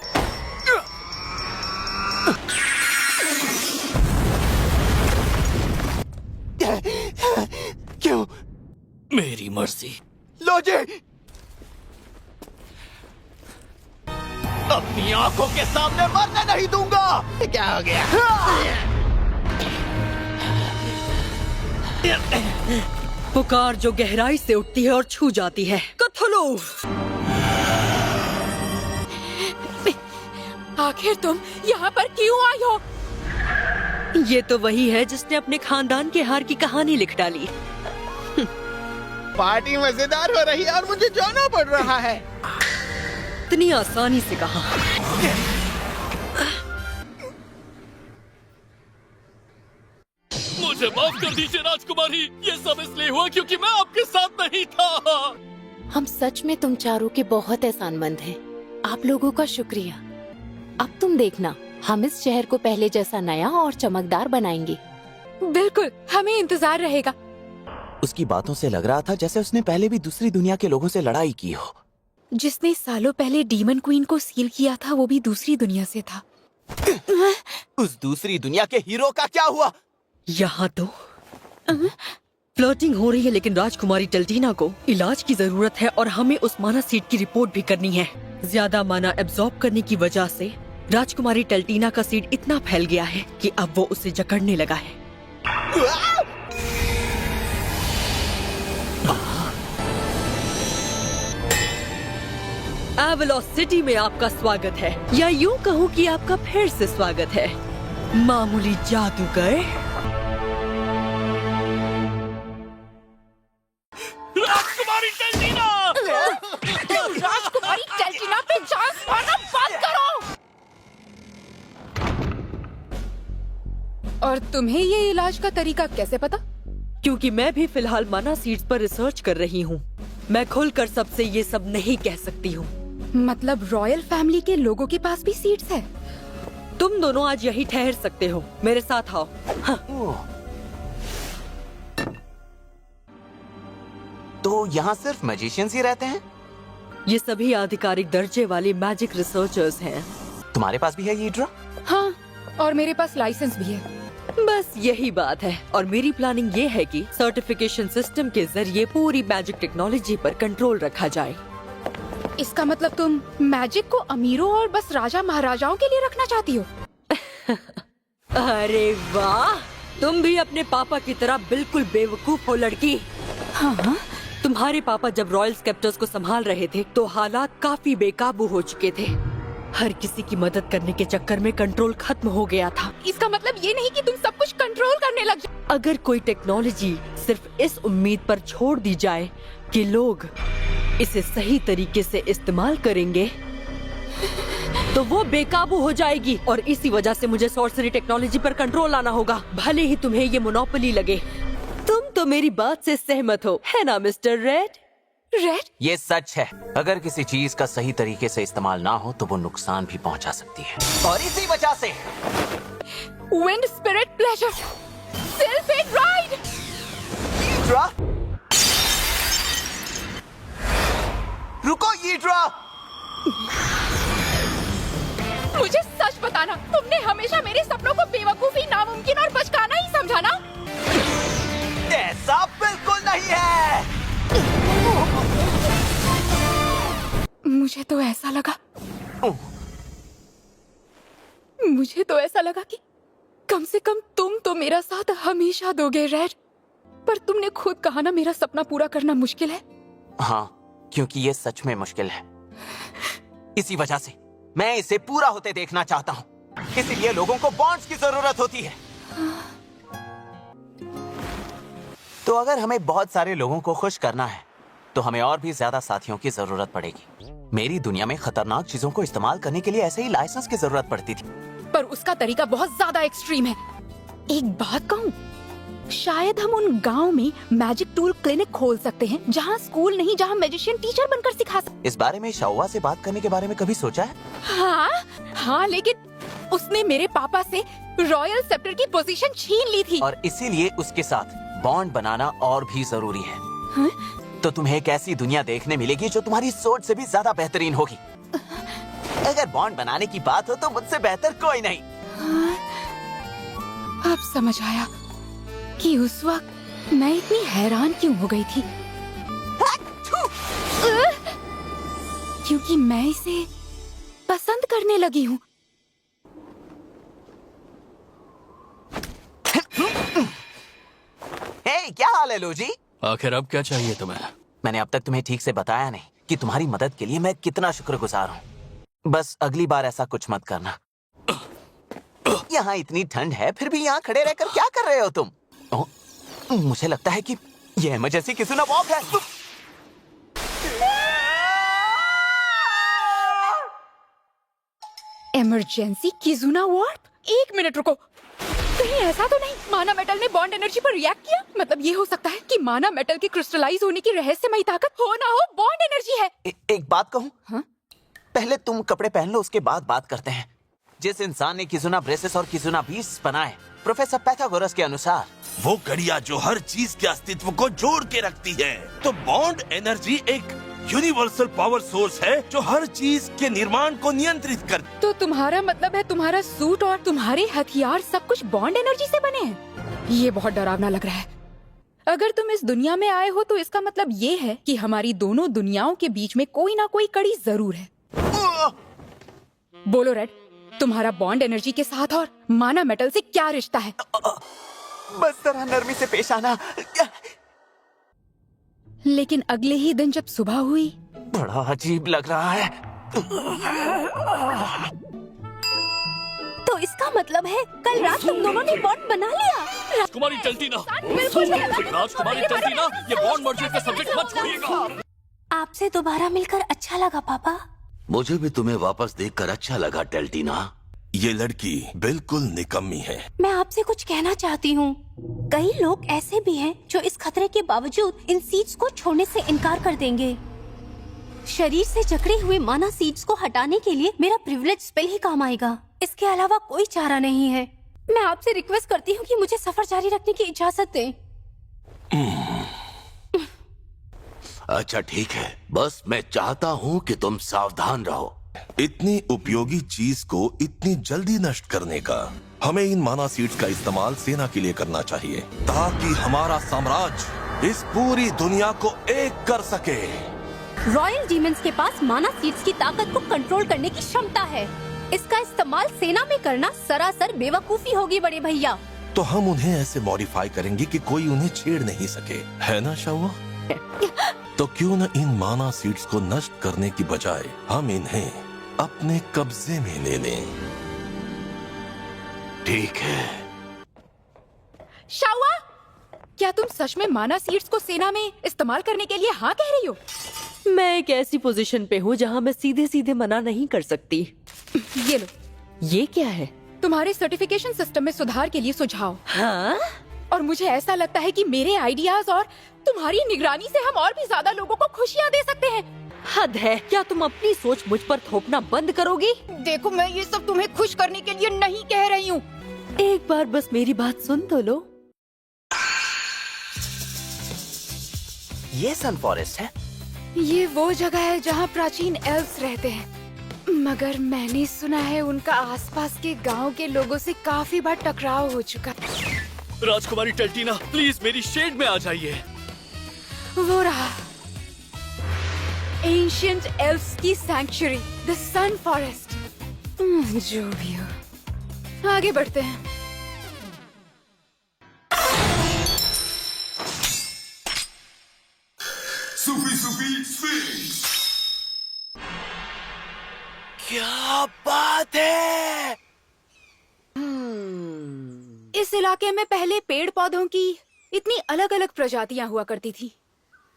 क्यों? मेरी मर्जी। लो जी, अपनी आंखों के सामने मरने नहीं दूंगा। क्या हो गया? पुकार जो गहराई से उठती है और छू जाती है। कथलो! आखिर तुम यहाँ पर क्यों आई हो? ये तो वही है जिसने अपने खानदान के हार की कहानी लिख डाली। पार्टी मजेदार हो रही है और मुझे जाना पड़ रहा है। इतनी आसानी से कहा। मुझे माफ कर दीजिए राजकुमारी, ये सब इसलिए हुआ क्योंकि मैं आपके साथ नहीं था। हम सच में तुम चारों के बहुत एहसानमंद हैं। आप लोगों का शुक्रिया। अब तुम देखना, हम इस शहर को पहले जैसा नया और चमकदार बनाएंगे। बिल्कुल, हमें इंतजार रहेगा। उसकी बातों से लग रहा था जैसे उसने पहले भी दूसरी दुनिया के लोगों से लड़ाई की हो। जिसने सालों पहले डीमन क्वीन को सील किया था वो भी दूसरी दुनिया से था। उस दूसरी दुनिया के हीरो का क्या हुआ? यहाँ तो फ्लर्टिंग हो रही है, लेकिन राजकुमारी टेल्टीना को इलाज की जरूरत है और हमें उस माना सीट की रिपोर्ट भी करनी है। ज्यादा माना एब्जॉर्ब करने की वजह से राजकुमारी टेल्टीना का सीड इतना फैल गया है कि अब वो उसे जकड़ने लगा है। एवलोस सिटी में आपका स्वागत है, या यूं कहूँ कि आपका फिर से स्वागत है, मामूली जादूगर। राजकुमारी टेल्टीना! राजकुमारी टेल्टीना पे चांस मारना बंद करो। और तुम्हें ये इलाज का तरीका कैसे पता? क्योंकि मैं भी फिलहाल माना सीड्स पर रिसर्च कर रही हूँ। मैं खुलकर सबसे ये सब नहीं कह सकती हूँ। मतलब रॉयल फैमिली के लोगों के पास भी सीड्स है? तुम दोनों आज यही ठहर सकते हो, मेरे साथ आओ। हाँ। तो यहाँ सिर्फ मैजिशियंस ही रहते हैं? ये सभी आधिकारिक दर्जे वाले मैजिक रिसर्चर्स हैं। तुम्हारे पास भी है ये ड्रा? हाँ, और मेरे पास लाइसेंस भी है। बस यही बात है। और मेरी प्लानिंग ये है कि सर्टिफिकेशन सिस्टम के जरिए पूरी मैजिक टेक्नोलॉजी पर कंट्रोल रखा जाए। इसका मतलब तुम मैजिक को अमीरों और बस राजा महाराजाओं के लिए रखना चाहती हो? अरे वाह, तुम भी अपने पापा की तरह बिल्कुल बेवकूफ हो लड़की। हाँ? तुम्हारे पापा जब रॉयल स्केप्टर्स को संभाल रहे थे तो हालात काफी बेकाबू हो चुके थे। हर किसी की मदद करने के चक्कर में कंट्रोल खत्म हो गया था। इसका मतलब ये नहीं कि तुम सब कुछ कंट्रोल करने लग जाओ। अगर कोई टेक्नोलॉजी सिर्फ इस उम्मीद पर छोड़ दी जाए कि लोग इसे सही तरीके से इस्तेमाल करेंगे तो वो बेकाबू हो जाएगी। और इसी वजह से मुझे सॉर्सरी टेक्नोलॉजी पर कंट्रोल लाना होगा, भले ही तुम्हें ये मोनोपोली लगे। तुम तो मेरी बात से सहमत हो, है ना मिस्टर रेड? रेड? ये सच है, अगर किसी चीज का सही तरीके से इस्तेमाल ना हो तो वो नुकसान भी पहुंचा सकती है। और इसी वजह से विंड स्पिरिट प्लेजर सिल्फेट राइड। ईड्रा? रुको ईड्रा! मुझे सच बताना, तुमने हमेशा मेरे सपनों को बेवकूफी, नामुमकिन और बचकाना समझाना। ऐसा बिल्कुल नहीं है। मुझे तो ऐसा लगा कि कम से कम तुम तो मेरा साथ हमेशा दोगे रेड। पर तुमने खुद कहा ना मेरा सपना पूरा करना मुश्किल है। हाँ, क्योंकि ये सच में मुश्किल है। इसी वजह से मैं इसे पूरा होते देखना चाहता हूँ। इसीलिए लोगों को बॉन्ड्स की जरूरत होती है। तो अगर हमें बहुत सारे लोगों को खुश करना है तो हमें और भी ज्यादा साथियों की जरूरत पड़ेगी। मेरी दुनिया में खतरनाक चीजों को इस्तेमाल करने के लिए ऐसे ही लाइसेंस की जरूरत पड़ती थी, पर उसका तरीका बहुत ज्यादा एक्सट्रीम है। एक बात कहूँ, शायद हम उन गांव में मैजिक टूल क्लिनिक खोल सकते हैं जहाँ स्कूल नहीं, जहाँ मैजिशियन टीचर बनकर सिखा सकते। इस बारे में शाउआ से बात करने के बारे में कभी सोचा है? हाँ, लेकिन उसने मेरे पापा से रॉयल सेप्टर की पोजीशन छीन ली थी। और इसीलिए उसके साथ बॉन्ड बनाना और भी जरूरी है। हाँ? तो तुम्हें एक ऐसी दुनिया देखने मिलेगी जो तुम्हारी सोच से भी ज्यादा बेहतरीन होगी। अगर बॉन्ड बनाने की बात हो तो मुझसे बेहतर कोई नहीं। अब समझ आया कि उस वक्त मैं इतनी हैरान क्यों हो गई थी। क्योंकि मैं इसे पसंद करने लगी हूँ। हे, क्या हाल है लोजी? आखिर अब क्या चाहिए तुम्हें? मैंने अब तक तुम्हें ठीक से बताया नहीं कि तुम्हारी मदद के लिए मैं कितना शुक्रगुजार हूँ। बस अगली बार ऐसा कुछ मत करना। यहाँ इतनी ठंड है फिर भी यहाँ खड़े रहकर क्या कर रहे हो तुम? मुझे लगता है कि ये इमरजेंसी किजुना वॉक है। Emergency Kizuna warp? एक मिनट रुको, कहीं ऐसा तो नहीं माना मेटल ने बॉन्ड एनर्जी पर रिएक्ट किया? मतलब ये हो सकता है कि माना मेटल के क्रिस्टलाइज होने की रहस्यमयी ताकत हो ना हो बॉन्ड एनर्जी है। एक बात कहूँ? हाँ? पहले तुम कपड़े पहन लो, उसके बाद बात करते हैं। जिस इंसान ने किजुना ब्रेसेस और किजुना बीट्स बनाए, प्रोफेसर पाइथागोरस के अनुसार, वो घड़ियां जो हर चीज के अस्तित्व को जोड़ के रखती है। तो बॉन्ड एनर्जी एक यूनिवर्सल पावर सोर्स है जो हर चीज के निर्माण को नियंत्रित कर। तो तुम्हारा मतलब है तुम्हारा सूट और तुम्हारे हथियार सब कुछ बॉन्ड एनर्जी से बने हैं? ये बहुत डरावना लग रहा है। अगर तुम इस दुनिया में आए हो तो इसका मतलब ये है कि हमारी दोनों दुनियाओं के बीच में कोई ना कोई कड़ी जरूर है। बोलो रेड, तुम्हारा बॉन्ड एनर्जी के साथ और माना मेटल से क्या रिश्ता है? बस जरा नरमी से पेश आना। लेकिन अगले ही दिन जब सुबह हुई, बड़ा अजीब लग रहा है। तो इसका मतलब है कल रात तुम दोनों ने बॉन्ड बना लिया। राजकुमारी चलती ना, राजकुमारी चलती ना, ये बॉन्ड मर्जर का सब्जेक्ट मत छोड़िएगा। आपसे दोबारा मिलकर अच्छा लगा पापा। मुझे भी तुम्हें वापस देखकर अच्छा लगा टेल्टीना। ये लड़की बिल्कुल निकम्मी है। मैं आपसे कुछ कहना चाहती हूँ। कई लोग ऐसे भी हैं जो इस खतरे के बावजूद इन सीड्स को छोड़ने से इनकार कर देंगे। शरीर से जकड़े हुए माना सीड्स को हटाने के लिए मेरा प्रिविलेज स्पेल ही काम आएगा। इसके अलावा कोई चारा नहीं है। मैं आपसे रिक्वेस्ट करती हूँ कि मुझे सफर जारी रखने की इजाजत दें। अच्छा ठीक है, बस मैं चाहता हूँ कि तुम सावधान रहो। इतनी उपयोगी चीज को इतनी जल्दी नष्ट करने का हमें इन माना सीड्स का इस्तेमाल सेना के लिए करना चाहिए, ताकि हमारा साम्राज्य इस पूरी दुनिया को एक कर सके। रॉयल डीमंस के पास माना सीड्स की ताकत को कंट्रोल करने की क्षमता है। इसका इस्तेमाल सेना में करना सरासर बेवकूफी होगी बड़े भैया। तो हम उन्हें ऐसे मॉडिफाई करेंगे कि कोई उन्हें छेड़ नहीं सके, है ना शावा? तो क्यों न इन माना सीड्स को नष्ट करने की बजाय हम इन्हें अपने कब्जे में ले लें। ठीक है। शावा, क्या तुम सच में माना सीड्स को सेना में इस्तेमाल करने के लिए हाँ कह रही हो? मैं एक ऐसी पोजीशन पे हूँ जहाँ मैं सीधे सीधे मना नहीं कर सकती। ये लो। ये क्या है? तुम्हारे सर्टिफिकेशन सिस्टम में सुधार के लिए सुझाव। हाँ? और मुझे ऐसा लगता है कि मेरे आइडियाज और तुम्हारी निगरानी से हम और भी ज्यादा लोगों को खुशियाँ दे सकते हैं। हद है, क्या तुम अपनी सोच मुझ पर थोपना बंद करोगी? देखो, मैं ये सब तुम्हें खुश करने के लिए नहीं कह रही हूँ। एक बार बस मेरी बात सुन तो लो। ये सन फॉरेस्ट है? ये वो जगह है जहाँ प्राचीन एल्व्स रहते हैं, मगर मैंने सुना है उनका आसपास के गांव के लोगों से काफी बार टकराव हो चुका है। राजकुमारी टेल्टीना, प्लीज मेरी शेड में आ जाइए। वो रहा एंशिएंट एल्व्स की सैंक्चुरी, द सन फॉरेस्ट। जो भी हो, आगे बढ़ते हैं। क्या बात है! इस इलाके में पहले पेड़ पौधों की इतनी अलग अलग प्रजातियां हुआ करती थी,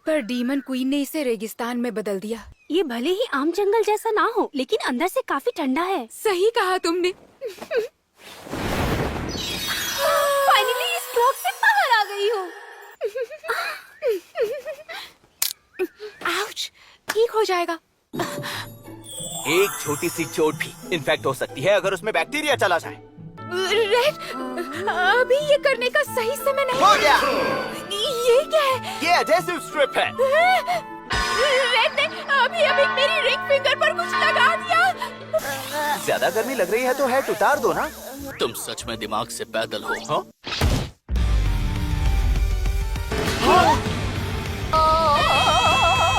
पर डीमन क्वीन ने इसे रेगिस्तान में बदल दिया। ये भले ही आम जंगल जैसा ना हो, लेकिन अंदर से काफी ठंडा है। सही कहा तुमने। फाइनली इस क्लॉक से बाहर आ गई हूँ। आउच, ठीक हो जाएगा। एक छोटी सी चोट भी इन्फेक्ट हो सकती है अगर उसमें बैक्टीरिया चला जाए। रेड, अभी ये करने का सही समय नहीं। हो गया। ये क्या है? ये एडहेसिव स्ट्रिप है। रेड ने अभी मेरी रिंग फिंगर पर कुछ लगा दिया। ज्यादा गर्मी लग रही है तो हैट उतार दो ना। तुम सच में दिमाग से पैदल हो। हाँ?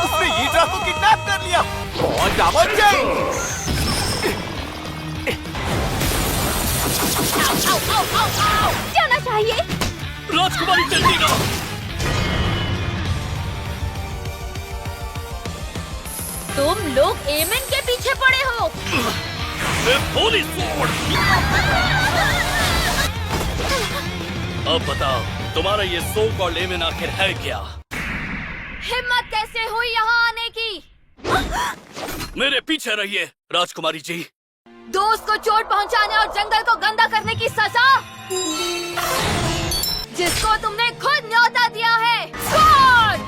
उसने हीड्रा को किडनैप कर लिया। और डबल चेंज। जाना चाहिए। राजकुमारी टेल्टीना, तुम लोग एमन के पीछे पड़े हो। होली स्वॉर्ड। अब बताओ, तुम्हारा ये सो कॉल्ड एमन आखिर है क्या? हिम्मत कैसे हुई यहाँ आने की? मेरे पीछे रहिए राजकुमारी जी। दोस्त को चोट पहुँचाने और जंगल को गंदा करने की सजा, जिसको तुमने खुद न्योता दिया है। स्वॉर्ड!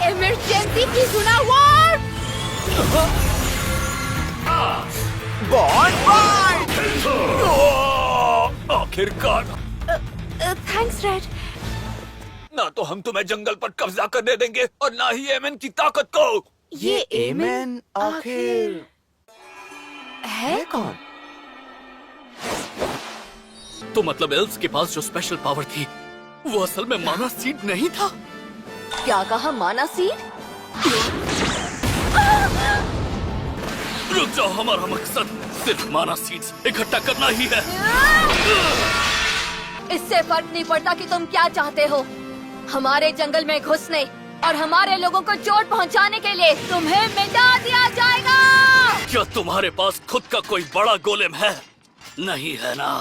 इमरजेंसी की सुना वॉर। Bond fight! आखिरकार। Thanks Red. ना तो हम तुम्हें जंगल पर कब्जा करने देंगे और ना ही एमन की ताकत को। ये एमन आखिर है कौन? तो मतलब एल्व्स के पास जो स्पेशल पावर थी, वो असल में माना सीड नहीं था? क्या कहा, माना सीड? रुक जाओ, हमारा मकसद सिर्फ माना सीड्स इकट्ठा करना ही है। इससे फर्क नहीं पड़ता कि तुम क्या चाहते हो। हमारे जंगल में घुसने और हमारे लोगों को चोट पहुंचाने के लिए तुम्हें मिटा दिया जाएगा। क्या तुम्हारे पास खुद का कोई बड़ा गोलेम है? नहीं है ना?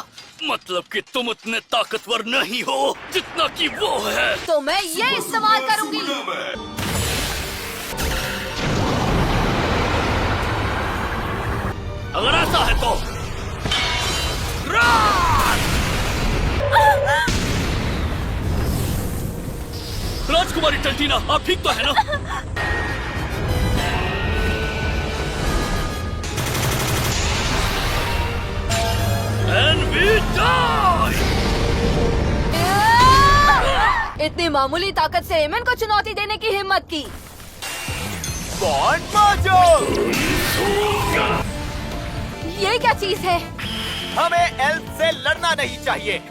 मतलब कि तुम उतने ताकतवर नहीं हो जितना कि वो है। तो मैं ये इस्तेमाल करूंगी। अगर ऐसा है तो राजकुमारी टेल्टीना, आप ठीक तो है ना? And we die! इतनी मामूली ताकत से एमन को चुनौती देने की हिम्मत की। Bond mojo! ये क्या चीज है? हमें एल्फ से लड़ना नहीं चाहिए।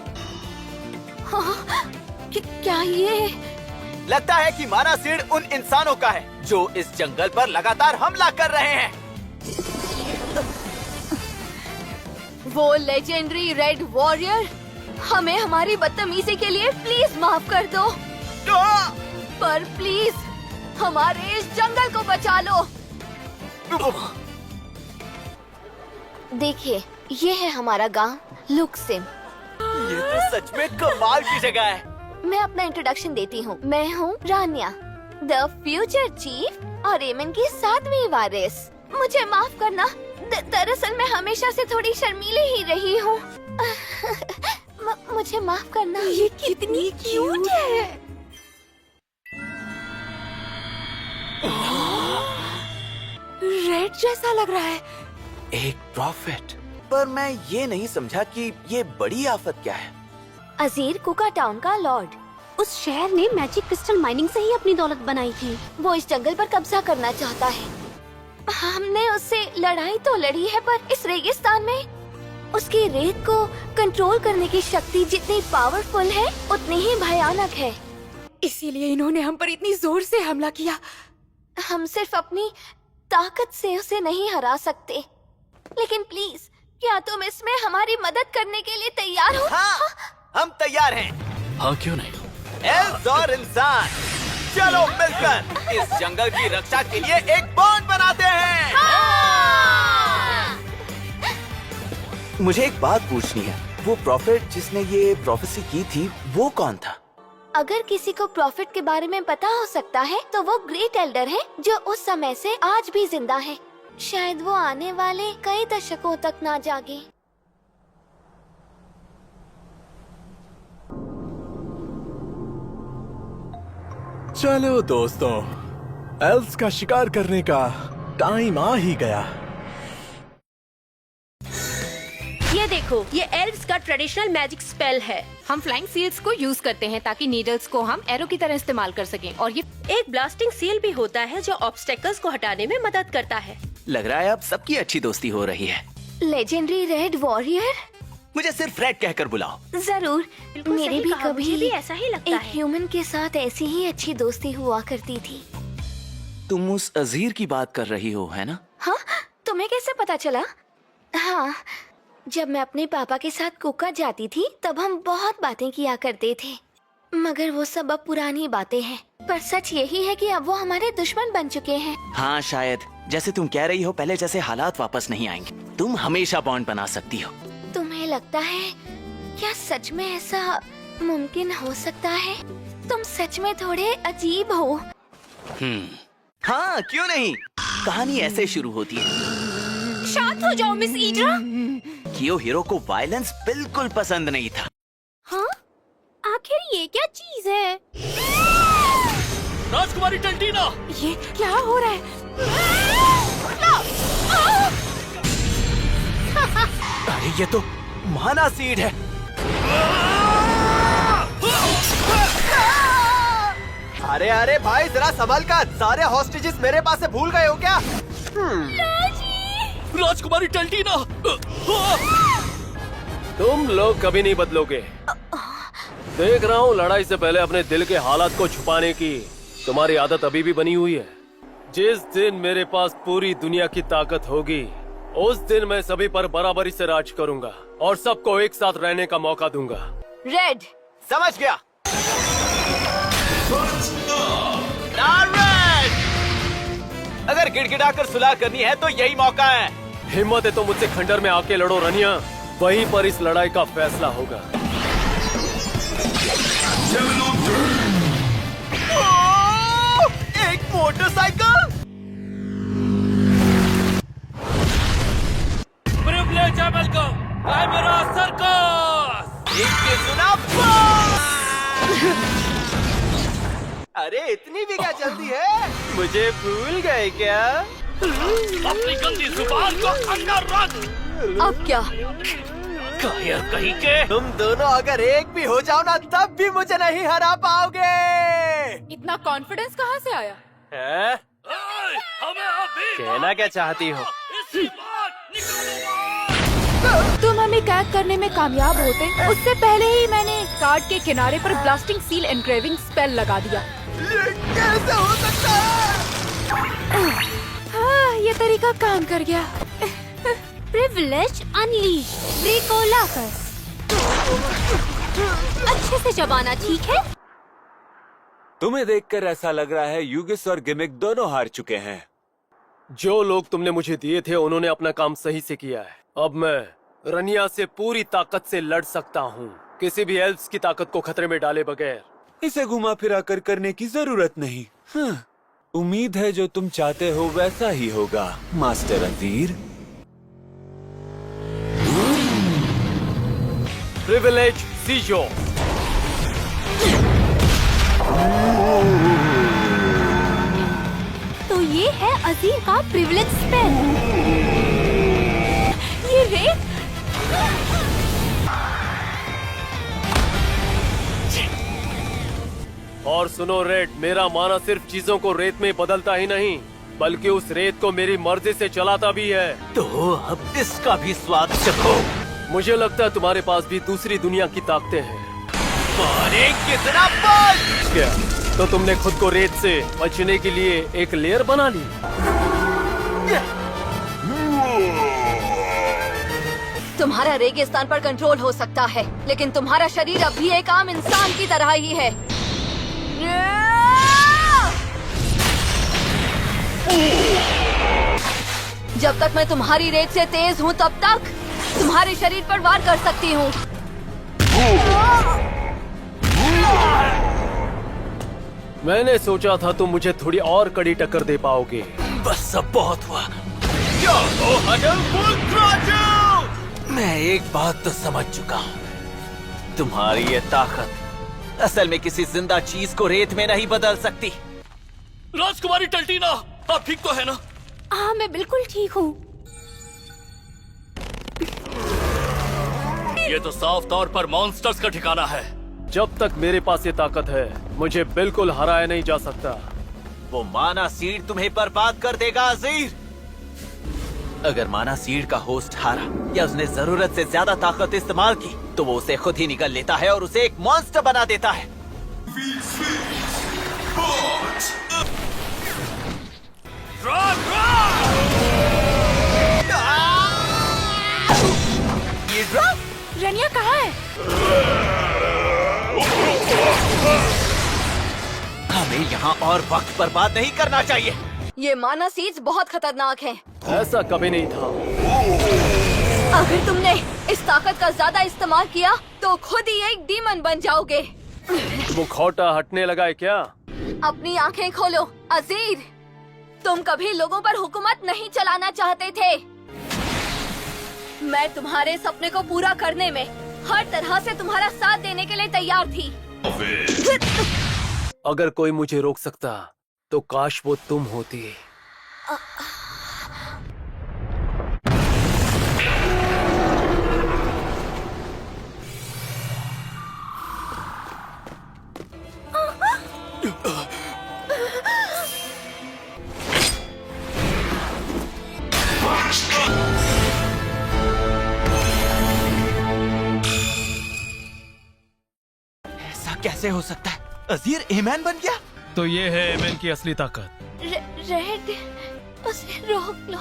क्या ये? लगता है कि माना सीड उन इंसानों का है जो इस जंगल पर लगातार हमला कर रहे हैं। वो लेजेंडरी रेड वॉरियर, हमें हमारी बदतमीजी के लिए प्लीज माफ कर दो। पर प्लीज हमारे इस जंगल को बचा लो। देखिए, ये है हमारा गांव लुक्सिम। ये तो सच में कमाल की जगह है। मैं अपना इंट्रोडक्शन देती हूँ। मैं हूँ रानिया, द फ्यूचर चीफ और एमन की 7वीं वारिस। मुझे माफ करना, दरअसल मैं हमेशा से थोड़ी शर्मीली ही रही हूँ। मुझे माफ करना। ये कितनी क्यूट है। रेड जैसा लग रहा है। एक प्रॉफिट। पर मैं ये नहीं समझा कि ये बड़ी आफत क्या है। अजीर कुका टाउन का लॉर्ड। उस शहर ने मैजिक क्रिस्टल माइनिंग से ही अपनी दौलत बनाई थी। वो इस जंगल पर कब्जा करना चाहता है। हमने उससे लड़ाई तो लड़ी है, पर इस रेगिस्तान में उसकी रेत को कंट्रोल करने की शक्ति जितनी पावरफुल है उतनी ही भयानक है। इसीलिए इन्होंने हम पर इतनी जोर से हमला किया। हम सिर्फ अपनी ताकत से उसे नहीं हरा सकते, लेकिन प्लीज क्या तुम इसमें हमारी मदद करने के लिए तैयार हो? हाँ, हम तैयार हैं। हाँ क्यों नहीं। एल्स और इंसान, चलो मिलकर इस जंगल की रक्षा के लिए एक बॉन्ड बनाते हैं। मुझे एक बात पूछनी है, वो प्रॉफिट जिसने ये प्रोफेसी की थी वो कौन था? अगर किसी को प्रॉफिट के बारे में पता हो सकता है तो वो ग्रेट एल्डर है जो उस समय से आज भी जिंदा है। शायद वो आने वाले कई दशकों तक ना जागे। चलो दोस्तों, एल्स का शिकार करने का टाइम आ ही गया। ये देखो, ये एल्व्स का ट्रेडिशनल मैजिक स्पेल है। हम फ्लाइंग सील्स को यूज करते हैं ताकि नीडल्स को हम एरो की तरह इस्तेमाल कर सकें। और ये एक ब्लास्टिंग सील भी होता है जो ऑब्स्टेकल्स को हटाने में मदद करता है। लग रहा है अब सबकी अच्छी दोस्ती हो रही है। लेजेंडरी रेड वॉरियर, मुझे सिर्फ रेड कहकर बुलाओ। जरूर। मेरी भी मुझे कभी भी ऐसा ही लगता एक है। ह्यूमन के साथ ऐसी ही अच्छी दोस्ती हुआ करती थी। तुम उस अजीर की बात कर रही हो, है ना? हाँ, तुम्हें कैसे पता चला? हाँ, जब मैं अपने पापा के साथ कुका जाती थी तब हम बहुत बातें किया करते थे, मगर वो सब अब पुरानी बातें हैं। पर सच यही है कि अब वो हमारे दुश्मन बन चुके हैं। हाँ शायद, जैसे तुम कह रही हो, पहले जैसे हालात वापस नहीं आएंगे। तुम हमेशा बॉन्ड बना सकती हो। तुम्हें लगता है क्या सच में ऐसा मुमकिन हो सकता है? तुम सच में थोड़े अजीब हो। हाँ क्यों नहीं, कहानी ऐसे शुरू होती है। शांत हो जाओ मिस ईड्रा। कियो हीरो को वायलेंस बिल्कुल पसंद नहीं था। हाँ, आखिर ये क्या चीज है? राजकुमारी टंटीना, ये क्या हो रहा है? अरे ये तो माना सीड है। अरे अरे भाई, जरा संभल कर। सारे हॉस्टेजेस मेरे पास से भूल गए हो क्या? राजकुमारी टंटीना। तुम लोग कभी नहीं बदलोगे। देख रहा हूँ लड़ाई से पहले अपने दिल के हालात को छुपाने की तुम्हारी आदत अभी भी बनी हुई है। जिस दिन मेरे पास पूरी दुनिया की ताकत होगी, उस दिन मैं सभी पर बराबरी से राज करूंगा और सबको एक साथ रहने का मौका दूंगा। रेड, समझ गया। रेड, अगर गिड़गिड़ाकर सुलह करनी है तो यही मौका है। हिम्मत है तो मुझसे खंडर में आके लड़ो रनिया, वहीं पर इस लड़ाई का फैसला होगा। एक मोटरसाइकिल। प्रिविलेज है वेलकम, मेरा सर्कस। इनकी सुना। अरे इतनी भी क्या जल्दी है? मुझे भूल गए क्या? अपनी गंदी जुबान को अंदर रख। अब क्या? कायर कहीं के। तुम दोनों अगर एक भी हो जाओ ना, तब भी मुझे नहीं हरा पाओगे। इतना कॉन्फिडेंस कहाँ से आया? है? हमें अभी कहना क्या चाहती हो? इसी बार निकलो। तुम हमें कैद करने में कामयाब होते, उससे पहले ही मैंने कार्ड के किनारे पर ब्लास्टिंग सील एनग्रेविंग स्पेल लगा दिया। ये कैसे हो सकता है? हाँ, ये तरीका काम कर गया। प्रिविलेज अनलीश, ब्रेकोलाकस। अच्छे से चबाना, ठीक है? तुम्हें देखकर ऐसा लग रहा है यूगिस और गिमिक दोनों हार चुके हैं। जो लोग तुमने मुझे दिए थे उन्होंने अपना काम सही से किया है। अब मैं रनिया से पूरी ताकत से लड़ सकता हूँ, किसी भी एल्व्स की ताकत को खतरे में डाले बगैर। इसे घुमा फिरा कर करने की जरूरत नहीं। उम्मीद है जो तुम चाहते हो वैसा ही होगा, मास्टर अजीर। प्रिविलेज सीजो। तो ये है अजीर का प्रिविलेज स्पेल। ये रेत। और सुनो रेड, मेरा माना सिर्फ चीजों को रेत में बदलता ही नहीं, बल्कि उस रेत को मेरी मर्जी से चलाता भी है। तो अब इसका भी स्वाद चखो। मुझे लगता है तुम्हारे पास भी दूसरी दुनिया की ताकतें हैं। अरे कितना बल! क्या तो तुमने खुद को रेत से बचने के लिए एक लेयर बना ली? तुम्हारा रेगिस्तान पर कंट्रोल हो सकता है, लेकिन तुम्हारा शरीर अब भी एक आम इंसान की तरह ही है। जब तक मैं तुम्हारी रेत से तेज हूँ तब तक तुम्हारे शरीर पर वार कर सकती हूँ। मैंने सोचा था तुम मुझे थोड़ी और कड़ी टक्कर दे पाओगे। बस अब बहुत हुआ। मैं एक बात तो समझ चुका हूँ, तुम्हारी ये ताकत असल में किसी जिंदा चीज को रेत में नहीं बदल सकती। राजकुमारी टल्टीना, आप ठीक तो है ना? हाँ, मैं बिल्कुल ठीक हूँ। ये तो साफ तौर पर मॉन्स्टर्स का ठिकाना है। जब तक मेरे पास ये ताकत है, मुझे बिल्कुल हराया नहीं जा सकता। वो माना सीड तुम्हें बर्बाद कर देगा अजीर। अगर माना सीड का होस्ट हारा या उसने जरूरत से ज्यादा ताकत इस्तेमाल की, तो वो उसे खुद ही निगल लेता है और उसे एक मॉन्स्टर बना देता है। ये ड्रॉप रनिया कहाँ है? हमें यहाँ और वक्त बर्बाद नहीं करना चाहिए। ये माना सीड्स बहुत खतरनाक हैं। ऐसा कभी नहीं था। अगर तुमने इस ताकत का ज्यादा इस्तेमाल किया तो खुद ही एक डीमन बन जाओगे। मुखौटा हटने लगा है क्या? अपनी आंखें खोलो अजीर, तुम कभी लोगों पर हुकूमत नहीं चलाना चाहते थे। मैं तुम्हारे सपने को पूरा करने में हर तरह से तुम्हारा साथ देने के लिए तैयार थी। अगर कोई मुझे रोक सकता तो काश वो तुम होती। ऐसा कैसे हो सकता है? अजीर एमैन बन गया? तो ये है एमन की असली ताकत। रेड, उसे रोक लो।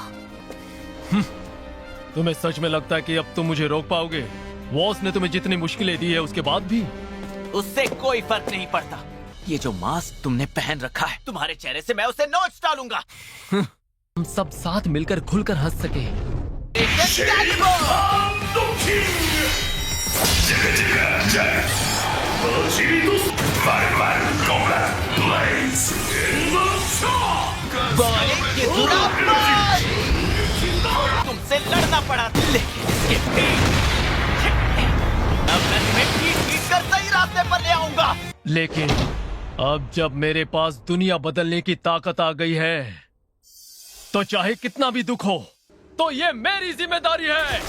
तुम्हें सच में लगता है कि अब तुम मुझे रोक पाओगे? वॉस ने तुम्हें जितनी मुश्किलें दी है उसके बाद भी? उससे कोई फर्क नहीं पड़ता। ये जो मास्क तुमने पहन रखा है, तुम्हारे चेहरे से मैं उसे नोच डालूंगा। हम सब साथ मिलकर खुलकर हंस सके। तुमसे लड़ना पड़ा, लेकिन इसके अब मैं तुम्हें पीट कर सही रास्ते पर ले आऊंगा। लेकिन अब जब मेरे पास दुनिया बदलने की ताकत आ गई है, तो चाहे कितना भी दुख हो, तो ये मेरी जिम्मेदारी है।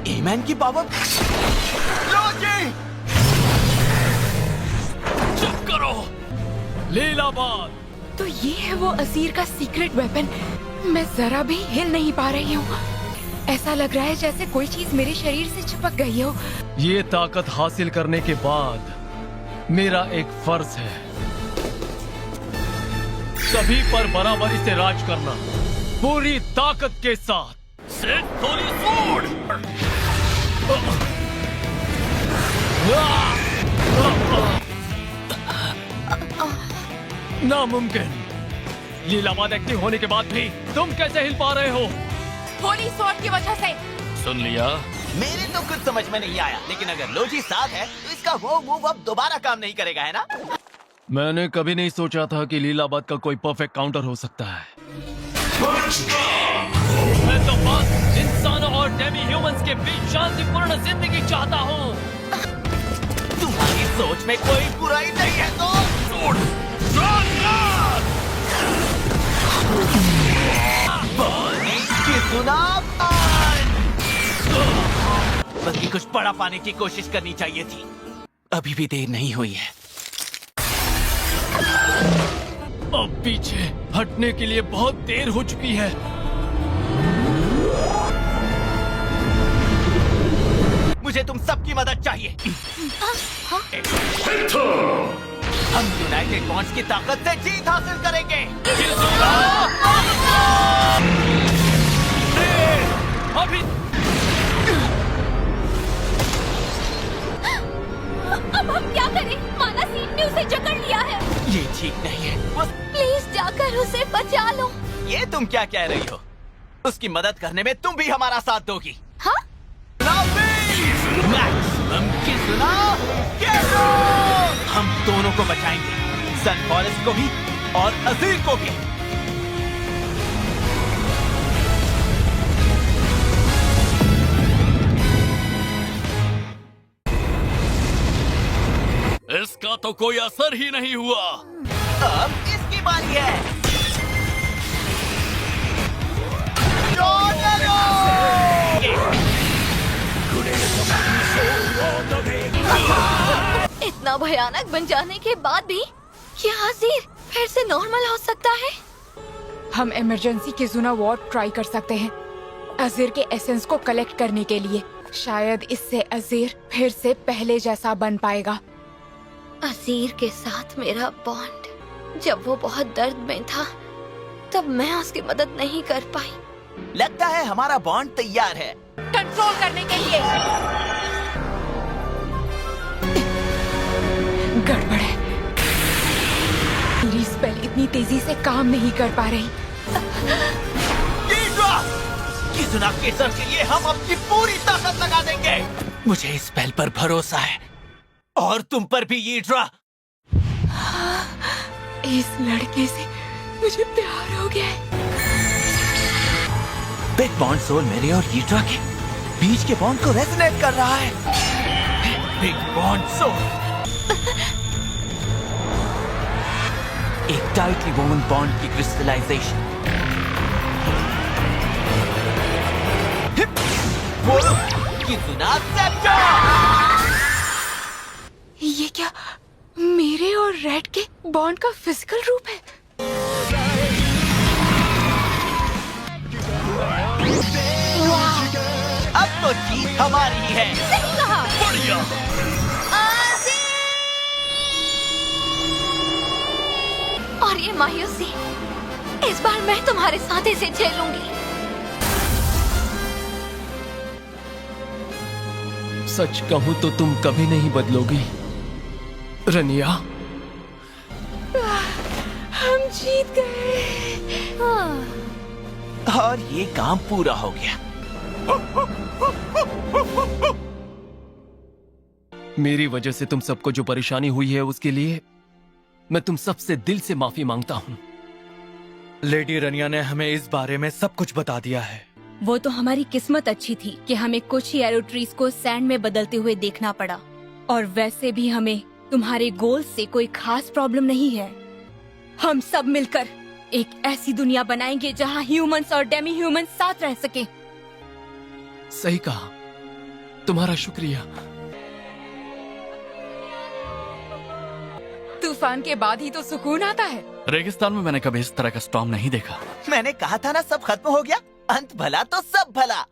एमैन की पावर। चुप करो, लीलाबाद। तो ये है वो अजीर का सीक्रेट वेपन। मैं जरा भी हिल नहीं पा रही हूँ। ऐसा लग रहा है जैसे कोई चीज मेरे शरीर से चिपक गई हो। ये ताकत हासिल करने के बाद मेरा एक फर्ज है, सभी पर बराबरी से राज करना, पूरी ताकत के साथ। नामुमकिन। लीलाबाद एक्टिव होने के बाद भी तुम कैसे हिल पा रहे हो? होली स्वॉर्ड की वजह से। सुन लिया? मेरे तो कुछ समझ में नहीं आया, लेकिन अगर लोजी साथ है तो इसका वो मूव अब दोबारा काम नहीं करेगा, है ना? मैंने कभी नहीं सोचा था कि लीलाबाद का कोई परफेक्ट काउंटर हो सकता है। मैं तो बस इंसानों और डेमी ह्यूमंस के बीच शांतिपूर्ण जिंदगी चाहता हूँ। तुम्हारी सोच में कोई बुराई नहीं है तो बल्कि कुछ बड़ा पाने की कोशिश करनी चाहिए थी। अभी भी देर नहीं हुई है। अब पीछे हटने के लिए बहुत देर हो चुकी है। मुझे तुम सबकी मदद चाहिए। हम यूनाइटेड बॉन्ड्स की ताकत से जीत हासिल करेंगे। अभी अब हम क्या करें? माना सीट ने उसे जकड़ लिया है। ये ठीक नहीं है। प्लीज जाकर उसे बचा लो। ये तुम क्या कह रही हो? उसकी मदद करने में तुम भी हमारा साथ दोगी? हाँ? मैक्सिमम कितना? हम दोनों को बचाएंगे, सन फॉरेस्ट को भी और अजीर को भी। इसका तो कोई असर ही नहीं हुआ। अब इसकी बारी है। इतना भयानक बन जाने के बाद भी क्या अजीर फिर से नॉर्मल हो सकता है? हम इमरजेंसी किजुना वार्ड ट्राई कर सकते हैं अजीर के एसेंस को कलेक्ट करने के लिए। शायद इससे अजीर फिर से पहले जैसा बन पाएगा। अजीर के साथ मेरा बॉन्ड, जब वो बहुत दर्द में था तब मैं उसकी मदद नहीं कर पाई। लगता है हमारा बॉन्ड तैयार है कंट्रोल करने के लिए। गड़बड़ है, मेरी स्पेल इतनी तेजी से काम नहीं कर पा रही। किजुना केसर के लिए हम अपनी पूरी ताकत लगा देंगे। मुझे इस स्पेल पर भरोसा है और तुम पर भी, यीड्रा। इस लड़के से मुझे प्यार हो गया है। बिग बॉन्ड सोल मेरे और यीड्रा के बीच के बॉन्ड को रेजोनेट कर रहा है। बिग बॉन्ड सोल एक टाइटली वोवन बॉन्ड की क्रिस्टलाइजेशन। बोलो किजुना सेप्टर। ये क्या मेरे और रेड के बॉन्ड का फिजिकल रूप है? अब तो जीत हमारी ही है। सही कहा। बढ़िया। और ये मायूसी, इस बार मैं तुम्हारे साथ इसे झेलूंगी। सच कहूं तो तुम कभी नहीं बदलोगी रनिया। हम जीत गए। और ये काम पूरा हो गया। मेरी वजह से तुम सबको जो परेशानी हुई है उसके लिए मैं तुम सबसे दिल से माफी मांगता हूँ। लेडी रनिया ने हमें इस बारे में सब कुछ बता दिया है। वो तो हमारी किस्मत अच्छी थी कि हमें कुछ ही एरो ट्रीज को सैंड में बदलते हुए देखना पड़ा, और वैसे भी हमें तुम्हारे गोल से कोई खास प्रॉब्लम नहीं है। हम सब मिलकर एक ऐसी दुनिया बनाएंगे जहाँ ह्यूमंस और डेमी ह्यूमंस साथ रह सके। सही कहा, तुम्हारा शुक्रिया। तूफान के बाद ही तो सुकून आता है। रेगिस्तान में मैंने कभी इस तरह का स्टॉर्म नहीं देखा। मैंने कहा था ना, सब खत्म हो गया। अंत भला तो सब भला।